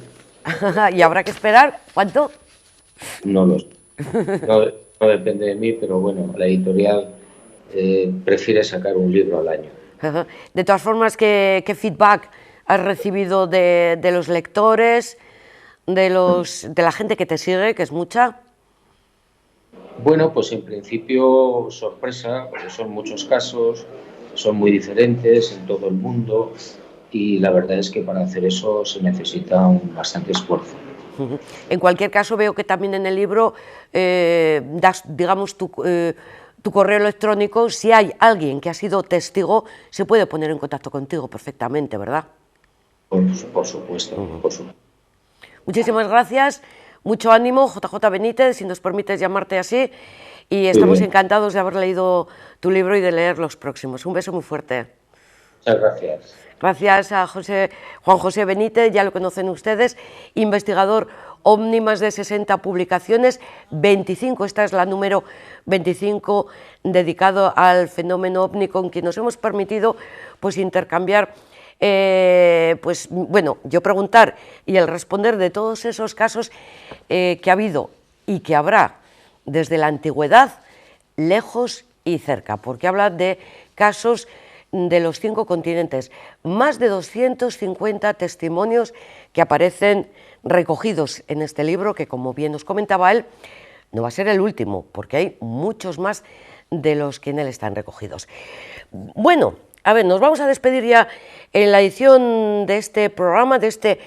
Speaker 1: ¿Y habrá que esperar? ¿Cuánto?
Speaker 13: No lo sé. No depende de mí, pero bueno, la editorial prefiere sacar un libro al año.
Speaker 1: De todas formas, ¿qué feedback has recibido de los lectores, de la gente que te sigue, que es mucha?
Speaker 13: Bueno, pues en principio sorpresa, porque son muchos casos, son muy diferentes en todo el mundo y la verdad es que para hacer eso se necesita bastante esfuerzo.
Speaker 1: En cualquier caso, veo que también en el libro das, digamos, tu correo electrónico. Si hay alguien que ha sido testigo, se puede poner en contacto contigo perfectamente, ¿verdad?
Speaker 13: Por supuesto, por supuesto.
Speaker 1: Muchísimas gracias, mucho ánimo, JJ Benítez, si nos permites llamarte así, y estamos encantados de haber leído tu libro y de leer los próximos. Un beso muy fuerte.
Speaker 13: Muchas gracias.
Speaker 1: Gracias a Juan José Benítez, ya lo conocen ustedes, investigador OVNI, más de 60 publicaciones, 25, esta es la número 25, dedicado al fenómeno OVNI, con quien nos hemos permitido pues intercambiar, pues bueno, yo preguntar y el responder de todos esos casos que ha habido y que habrá desde la antigüedad, lejos y cerca, porque habla de casos de los 5 continentes, más de 250 testimonios que aparecen recogidos en este libro, que como bien nos comentaba él, no va a ser el último, porque hay muchos más de los que en él están recogidos. Bueno, a ver, nos vamos a despedir ya en la edición de este programa, de este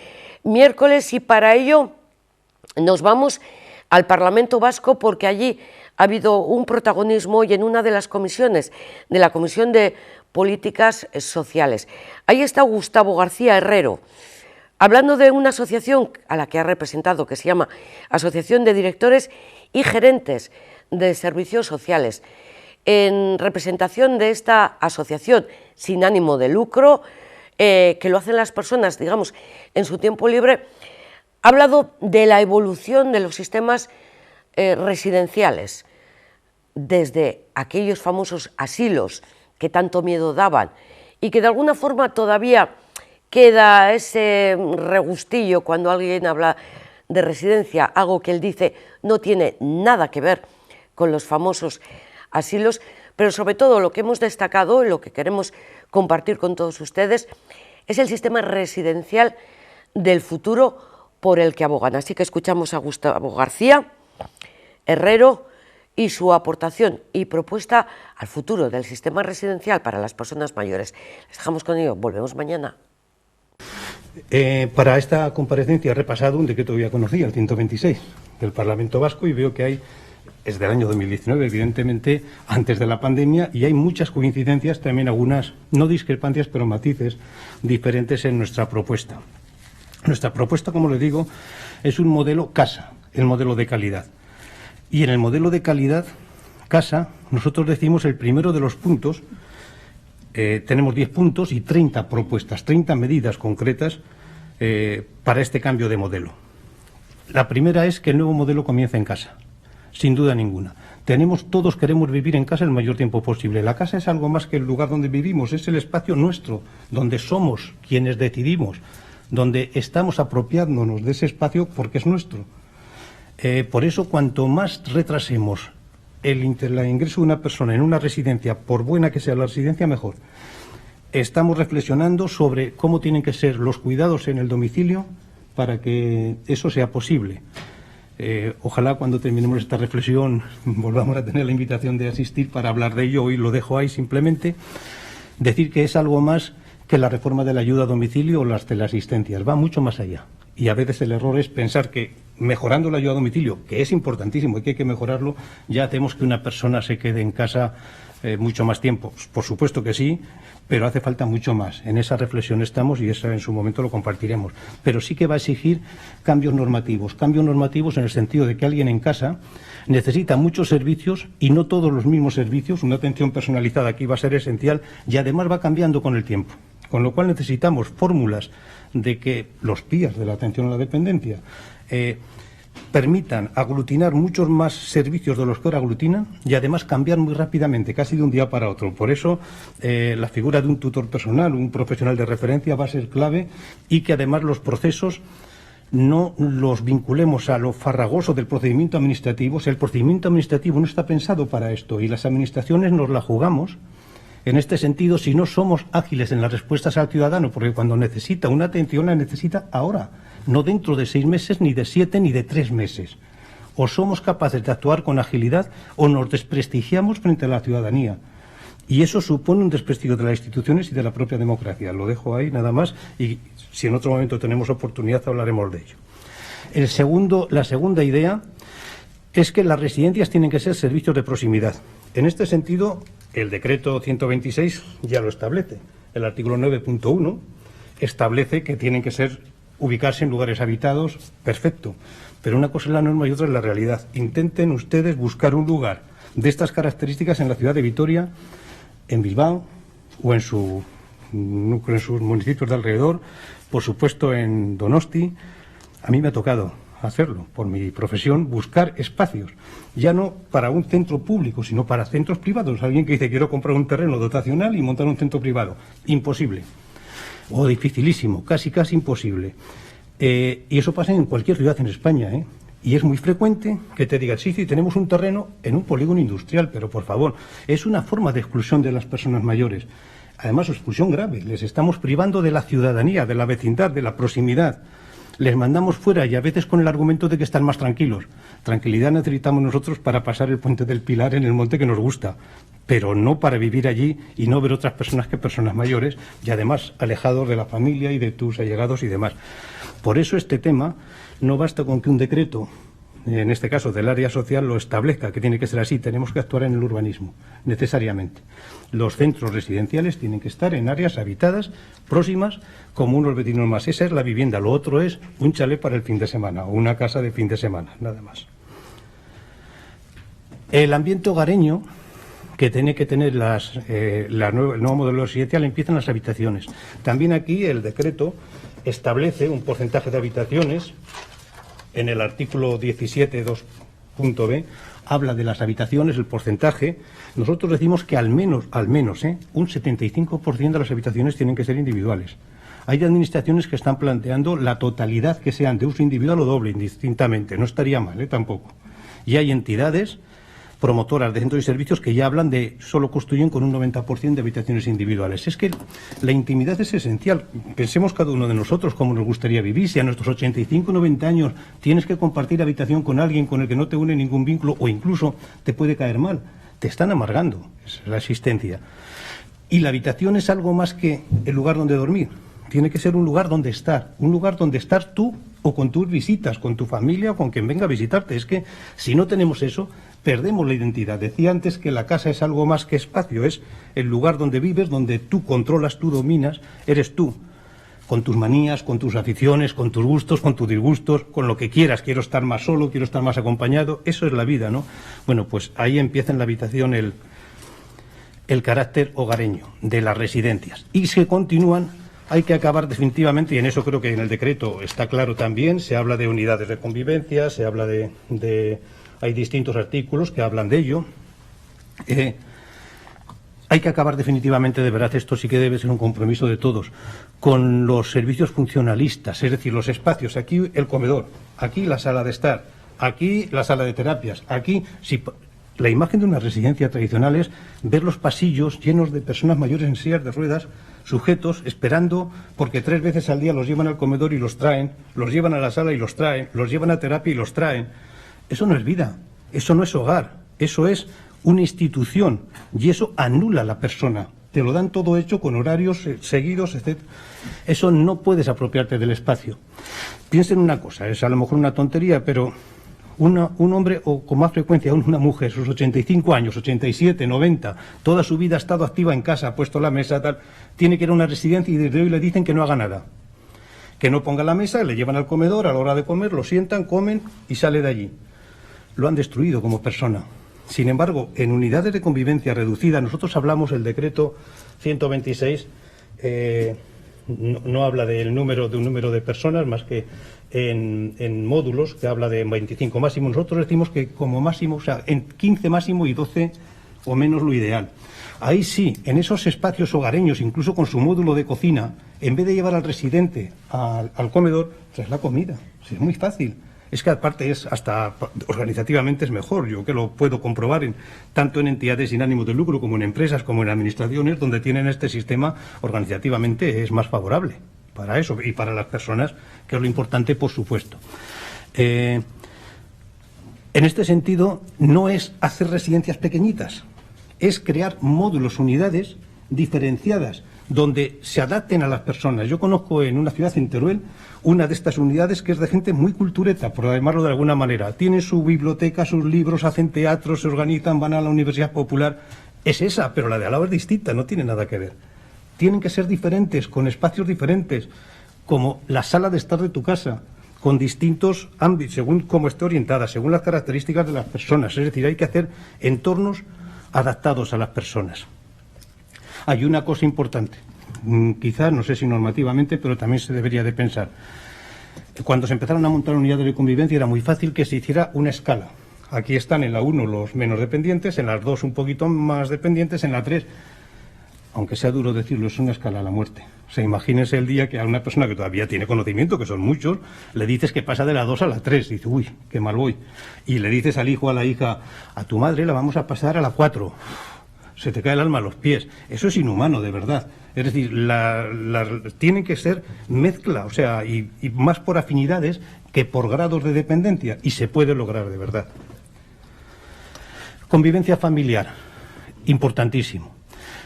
Speaker 1: miércoles, y para ello nos vamos al Parlamento Vasco, porque allí ha habido un protagonismo y en una de las comisiones, de la Comisión de Políticas Sociales. Ahí está Gustavo García Herrero, hablando de una asociación a la que ha representado, que se llama Asociación de Directores y Gerentes de Servicios Sociales. En representación de esta asociación sin ánimo de lucro, que lo hacen las personas, digamos, en su tiempo libre, ha hablado de la evolución de los sistemas residenciales, desde aquellos famosos asilos que tanto miedo daban y que de alguna forma todavía queda ese regustillo cuando alguien habla de residencia, algo que él dice no tiene nada que ver con los famosos asilos, pero sobre todo lo que hemos destacado, lo que queremos compartir con todos ustedes, es el sistema residencial del futuro por el que abogan. Así que escuchamos a Gustavo García Herrero y su aportación y propuesta al futuro del sistema residencial para las personas mayores. Les dejamos con ello, volvemos mañana.
Speaker 14: Para esta comparecencia he repasado un decreto que ya conocía, el 126 del Parlamento Vasco, y veo que hay, es del año 2019, evidentemente, antes de la pandemia, y hay muchas coincidencias, también algunas, no discrepancias, pero matices diferentes en nuestra propuesta. Nuestra propuesta, como les digo, es un modelo casa, el modelo de calidad. Y en el modelo de calidad, casa, nosotros decimos el primero de los puntos, tenemos 10 puntos y 30 propuestas, 30 medidas concretas para este cambio de modelo. La primera es que el nuevo modelo comienza en casa, sin duda ninguna. Todos queremos vivir en casa el mayor tiempo posible. La casa es algo más que el lugar donde vivimos, es el espacio nuestro, donde somos quienes decidimos, donde estamos apropiándonos de ese espacio porque es nuestro. Por eso, cuanto más retrasemos el ingreso de una persona en una residencia, por buena que sea la residencia, mejor. Estamos reflexionando sobre cómo tienen que ser los cuidados en el domicilio para que eso sea posible. Ojalá cuando terminemos esta reflexión volvamos a tener la invitación de asistir para hablar de ello. Hoy lo dejo ahí simplemente. Decir que es algo más que la reforma de la ayuda a domicilio o las teleasistencias. Va mucho más allá. Y a veces el error es pensar que mejorando la ayuda a domicilio, que es importantísimo y que hay que mejorarlo, ya hacemos que una persona se quede en casa mucho más tiempo. Por supuesto que sí, pero hace falta mucho más. En esa reflexión estamos y esa en su momento lo compartiremos. Pero sí que va a exigir cambios normativos en el sentido de que alguien en casa necesita muchos servicios y no todos los mismos servicios. Una atención personalizada aquí va a ser esencial y además va cambiando con el tiempo. Con lo cual necesitamos fórmulas de que los PIAs de la atención a la dependencia permitan aglutinar muchos más servicios de los que ahora aglutinan y además cambiar muy rápidamente, casi de un día para otro. Por eso la figura de un tutor personal, un profesional de referencia va a ser clave y que además los procesos no los vinculemos a lo farragoso del procedimiento administrativo. O sea, el procedimiento administrativo no está pensado para esto y las administraciones nos la jugamos. En este sentido, si no somos ágiles en las respuestas al ciudadano, porque cuando necesita una atención la necesita ahora, no dentro de 6 meses, ni de 7, ni de 3 meses. O somos capaces de actuar con agilidad o nos desprestigiamos frente a la ciudadanía. Y eso supone un desprestigio de las instituciones y de la propia democracia. Lo dejo ahí nada más y si en otro momento tenemos oportunidad hablaremos de ello. La segunda idea es que las residencias tienen que ser servicios de proximidad. En este sentido, el decreto 126 ya lo establece. El artículo 9.1 establece que tienen que ubicarse en lugares habitados, perfecto. Pero una cosa es la norma y otra es la realidad. Intenten ustedes buscar un lugar de estas características en la ciudad de Vitoria, en Bilbao o en su en sus municipios de alrededor, por supuesto en Donosti. A mí me ha tocado hacerlo, por mi profesión, buscar espacios, ya no para un centro público, sino para centros privados. Alguien que dice, quiero comprar un terreno dotacional y montar un centro privado. Imposible. O dificilísimo, casi imposible. Y eso pasa en cualquier ciudad en España, ¿eh? Y es muy frecuente que te digan, sí, tenemos un terreno en un polígono industrial, pero por favor, es una forma de exclusión de las personas mayores. Además, exclusión grave. Les estamos privando de la ciudadanía, de la vecindad, de la proximidad. Les mandamos fuera y a veces con el argumento de que están más tranquilos. Tranquilidad necesitamos nosotros para pasar el puente del Pilar en el monte que nos gusta, pero no para vivir allí y no ver otras personas que personas mayores y además alejados de la familia y de tus allegados y demás. Por eso este tema no basta con que un decreto, en este caso del área social, lo establezca, que tiene que ser así. Tenemos que actuar en el urbanismo, necesariamente. Los centros residenciales tienen que estar en áreas habitadas, próximas, como unos vecinos más. Esa es la vivienda. Lo otro es un chalet para el fin de semana o una casa de fin de semana, nada más. El ambiente hogareño que tiene que tener el nuevo modelo residencial empiezan las habitaciones. También aquí el decreto establece un porcentaje de habitaciones. En el artículo 17.2.b habla de las habitaciones, el porcentaje. Nosotros decimos que al menos, un 75% de las habitaciones tienen que ser individuales. Hay administraciones que están planteando la totalidad que sean de uso individual o doble, indistintamente. No estaría mal, tampoco. Y hay entidades promotoras de centros y servicios que ya hablan de solo construyen con un 90% de habitaciones individuales. Es que la intimidad es esencial. Pensemos cada uno de nosotros cómo nos gustaría vivir. Si a nuestros 85 o 90 años tienes que compartir habitación con alguien con el que no te une ningún vínculo o incluso te puede caer mal, te están amargando. Es la existencia. Y la habitación es algo más que el lugar donde dormir. Tiene que ser un lugar donde estar tú o con tus visitas, con tu familia o con quien venga a visitarte. Es que si no tenemos eso, perdemos la identidad. Decía antes que la casa es algo más que espacio, es el lugar donde vives, donde tú controlas, tú dominas, eres tú, con tus manías, con tus aficiones, con tus gustos, con tus disgustos, con lo que quieras. Quiero estar más solo, quiero estar más acompañado. Eso es la vida, ¿no? Bueno, pues ahí empieza en la habitación el carácter hogareño de las residencias. Y se continúan. Hay que acabar definitivamente, y en eso creo que en el decreto está claro también, se habla de unidades de convivencia, se habla hay distintos artículos que hablan de ello. Hay que acabar definitivamente, de verdad, esto sí que debe ser un compromiso de todos, con los servicios funcionalistas, es decir, los espacios. Aquí el comedor, aquí la sala de estar, aquí la sala de terapias, aquí... La imagen de una residencia tradicional es ver los pasillos llenos de personas mayores en sillas de ruedas, sujetos, esperando, porque 3 veces al día los llevan al comedor y los traen, los llevan a la sala y los traen, los llevan a terapia y los traen. Eso no es vida, eso no es hogar, eso es una institución y eso anula a la persona. Te lo dan todo hecho con horarios seguidos, etc. Eso no puedes apropiarte del espacio. Piensa en una cosa, es a lo mejor una tontería, pero... Un hombre, o con más frecuencia una mujer, sus 85 años, 87, 90, toda su vida ha estado activa en casa, ha puesto la mesa, tal, tiene que ir a una residencia y desde hoy le dicen que no haga nada. Que no ponga la mesa, le llevan al comedor, a la hora de comer, lo sientan, comen y sale de allí. Lo han destruido como persona. Sin embargo, en unidades de convivencia reducida, nosotros hablamos, el decreto 126, no habla de un número de personas, más que en módulos, que habla de 25 máximo. Nosotros decimos que como máximo, o sea, en 15 máximo y 12 o menos lo ideal. Ahí sí, en esos espacios hogareños, incluso con su módulo de cocina, en vez de llevar al residente al comedor, traes la comida. Es muy fácil. Es que aparte es hasta organizativamente es mejor. Yo que lo puedo comprobar tanto en entidades sin ánimo de lucro como en empresas, como en administraciones, donde tienen este sistema, organizativamente es más favorable para eso y para las personas, que es lo importante, por supuesto. En este sentido, no es hacer residencias pequeñitas, es crear módulos, unidades diferenciadas, donde se adapten a las personas. Yo conozco en una ciudad, en Teruel, una de estas unidades que es de gente muy cultureta, por llamarlo de alguna manera. Tienen su biblioteca, sus libros, hacen teatro, se organizan, van a la Universidad Popular. Es esa, pero la de al lado es distinta, no tiene nada que ver. Tienen que ser diferentes, con espacios diferentes, como la sala de estar de tu casa, con distintos ámbitos, según cómo esté orientada, según las características de las personas. Es decir, hay que hacer entornos adaptados a las personas. Hay una cosa importante. quizás, no sé si normativamente, pero también se debería de pensar. Cuando se empezaron a montar unidades de convivencia era muy fácil que se hiciera una escala. Aquí están en la 1 los menos dependientes, en las 2 un poquito más dependientes, en la 3, aunque sea duro decirlo, es una escala a la muerte. O sea, imagínense el día que a una persona que todavía tiene conocimiento, que son muchos, le dices que pasa de la 2 a la 3, y dice, uy, qué mal voy. Y le dices al hijo o a la hija, a tu madre la vamos a pasar a la 4. Se te cae el alma a los pies. Eso es inhumano, de verdad. Es decir, tienen que ser mezcla, o sea, y más por afinidades que por grados de dependencia, y se puede lograr, de verdad. Convivencia familiar, importantísimo.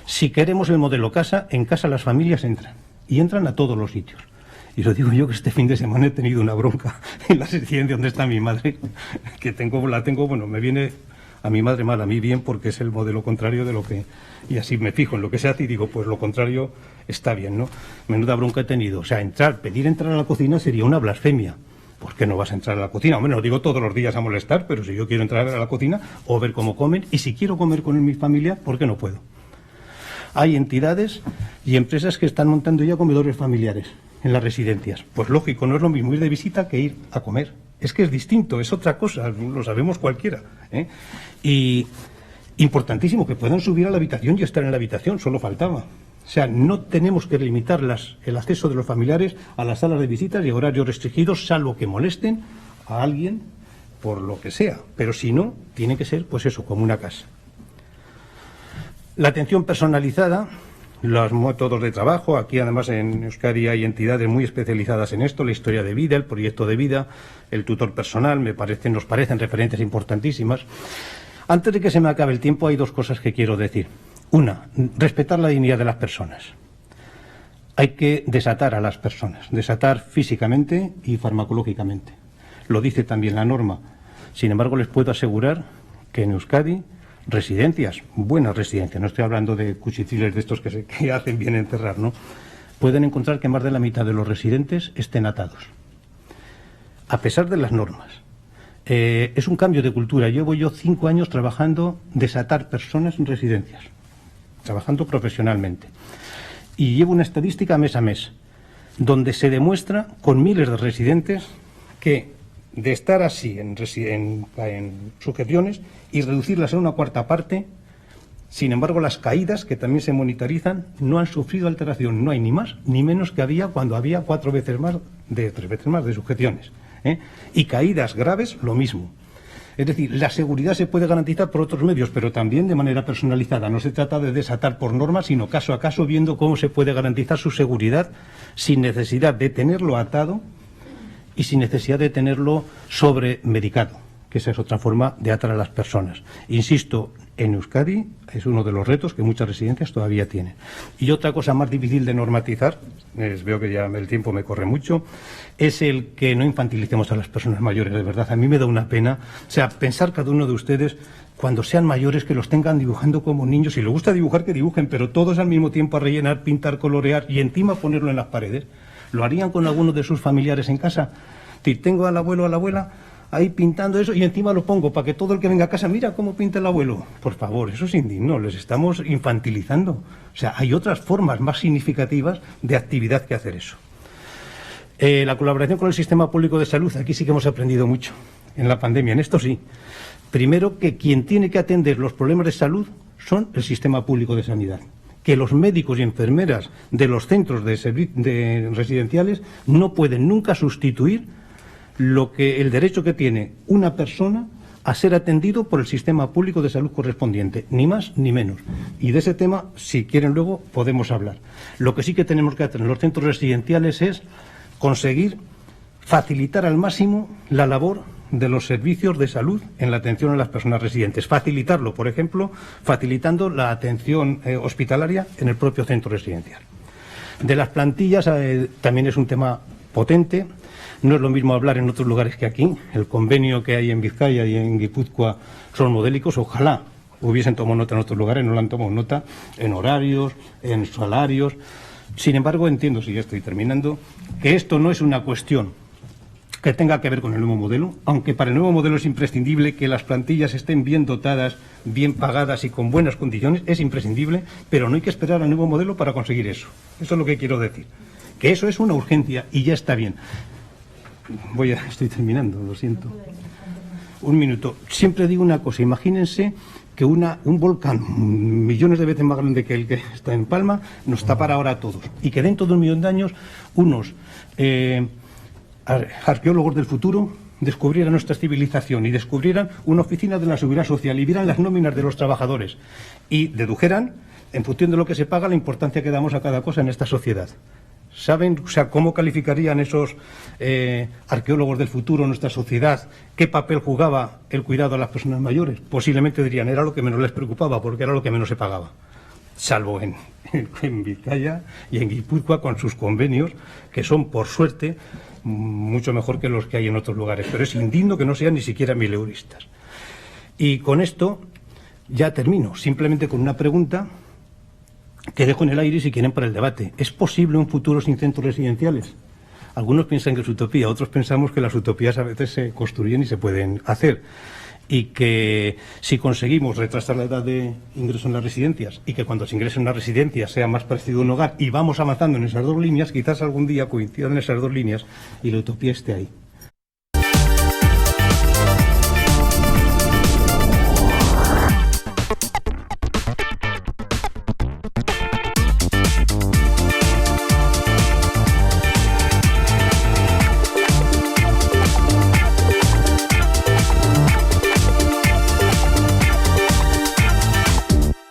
Speaker 14: Si queremos el modelo casa, en casa las familias entran, y entran a todos los sitios. Y lo digo yo, que este fin de semana he tenido una bronca en la residencia donde está mi madre, que bueno, me viene a mi madre mal, a mí bien, porque es el modelo contrario de lo que... Y así me fijo en lo que se hace y digo, pues lo contrario está bien, ¿no? Menuda bronca he tenido. O sea, pedir entrar a la cocina sería una blasfemia. ¿Por qué no vas a entrar a la cocina? Hombre, no digo todos los días a molestar, pero si yo quiero entrar a la cocina o ver cómo comen, y si quiero comer con mi familia, ¿por qué no puedo? Hay entidades y empresas que están montando ya comedores familiares en las residencias. Pues lógico, no es lo mismo ir de visita que ir a comer. Es que es distinto, es otra cosa, lo sabemos cualquiera, ¿eh? Y importantísimo, que puedan subir a la habitación y estar en la habitación, solo faltaba. O sea, no tenemos que limitar el acceso de los familiares a las salas de visitas y horarios restringidos, salvo que molesten a alguien por lo que sea. Pero si no, tiene que ser, pues eso, como una casa. La atención personalizada, los métodos de trabajo. Aquí además en Euskadi hay entidades muy especializadas en esto, la historia de vida, el proyecto de vida, el tutor personal, nos parecen referentes importantísimas. Antes de que se me acabe el tiempo, hay dos cosas que quiero decir. Una, respetar la dignidad de las personas. Hay que desatar a las personas, desatar físicamente y farmacológicamente. Lo dice también la norma. Sin embargo, les puedo asegurar que en Euskadi residencias, buenas residencias, no estoy hablando de cuchitriles de estos que hacen bien encerrar, ¿no? Pueden encontrar que más de la mitad de los residentes estén atados, a pesar de las normas. Es un cambio de cultura. Llevo yo 5 años trabajando desatar personas en residencias, trabajando profesionalmente. Y llevo una estadística mes a mes, donde se demuestra con miles de residentes que de estar así en sujeciones y reducirlas a una cuarta parte, sin embargo las caídas, que también se monitorizan, no han sufrido alteración. No hay ni más ni menos que había cuando había 3 veces más de sujeciones, ¿eh? Y caídas graves, lo mismo. Es decir, la seguridad se puede garantizar por otros medios, pero también de manera personalizada. No se trata de desatar por norma, sino caso a caso, viendo cómo se puede garantizar su seguridad sin necesidad de tenerlo atado y sin necesidad de tenerlo sobremedicado, que esa es otra forma de atar a las personas. Insisto, en Euskadi es uno de los retos que muchas residencias todavía tienen. Y otra cosa más difícil de normatizar, veo que ya el tiempo me corre mucho, es el que no infantilicemos a las personas mayores. De verdad, a mí me da una pena. O sea, pensar cada uno de ustedes, cuando sean mayores, que los tengan dibujando como niños. Si les gusta dibujar, que dibujen, pero todos al mismo tiempo a rellenar, pintar, colorear y encima ponerlo en las paredes. ¿Lo harían con alguno de sus familiares en casa? Si tengo al abuelo o a la abuela ahí pintando eso y encima lo pongo para que todo el que venga a casa, mira cómo pinta el abuelo. Por favor, eso es indigno, les estamos infantilizando. O sea, hay otras formas más significativas de actividad que hacer eso. La colaboración con el sistema público de salud, aquí sí que hemos aprendido mucho en la pandemia, en esto sí. Primero, que quien tiene que atender los problemas de salud son el sistema público de sanidad. Que los médicos y enfermeras de los centros de residenciales no pueden nunca sustituir el derecho que tiene una persona a ser atendido por el sistema público de salud correspondiente, ni más ni menos. Y de ese tema, si quieren luego, podemos hablar. Lo que sí que tenemos que hacer en los centros residenciales es conseguir facilitar al máximo la labor de los servicios de salud en la atención a las personas residentes. Facilitarlo, por ejemplo, facilitando la atención hospitalaria en el propio centro residencial. De las plantillas también es un tema potente. No es lo mismo hablar en otros lugares que aquí. El convenio que hay en Vizcaya y en Guipúzcoa son modélicos. Ojalá hubiesen tomado nota en otros lugares, no lo han tomado nota en horarios, en salarios. Sin embargo, entiendo, si ya estoy terminando, que esto no es una cuestión que tenga que ver con el nuevo modelo, aunque para el nuevo modelo es imprescindible que las plantillas estén bien dotadas, bien pagadas y con buenas condiciones, es imprescindible, pero no hay que esperar al nuevo modelo para conseguir eso. Eso es lo que quiero decir. Que eso es una urgencia y ya está bien. Estoy terminando, lo siento. Un minuto. Siempre digo una cosa, imagínense que un volcán millones de veces más grande que el que está en Palma nos tapara ahora a todos y que dentro de 1 millón de años unos arqueólogos del futuro descubrieran nuestra civilización y descubrieran una oficina de la seguridad social y vieran las nóminas de los trabajadores y dedujeran, en función de lo que se paga, la importancia que damos a cada cosa en esta sociedad. ¿Saben, cómo calificarían esos arqueólogos del futuro en nuestra sociedad? ¿Qué papel jugaba el cuidado a las personas mayores? Posiblemente dirían, era lo que menos les preocupaba, porque era lo que menos se pagaba. Salvo en Vizcaya y en Guipúzcoa, con sus convenios, que son, por suerte, mucho mejor que los que hay en otros lugares. Pero es indigno que no sean ni siquiera 1000euristas. Y con esto ya termino, simplemente con una pregunta que dejo en el aire si quieren para el debate. ¿Es posible un futuro sin centros residenciales? Algunos piensan que es utopía, otros pensamos que las utopías a veces se construyen y se pueden hacer. Y que si conseguimos retrasar la edad de ingreso en las residencias y que cuando se ingrese en una residencia sea más parecido a un hogar y vamos avanzando en esas dos líneas, quizás algún día coincidan esas dos líneas y la utopía esté ahí.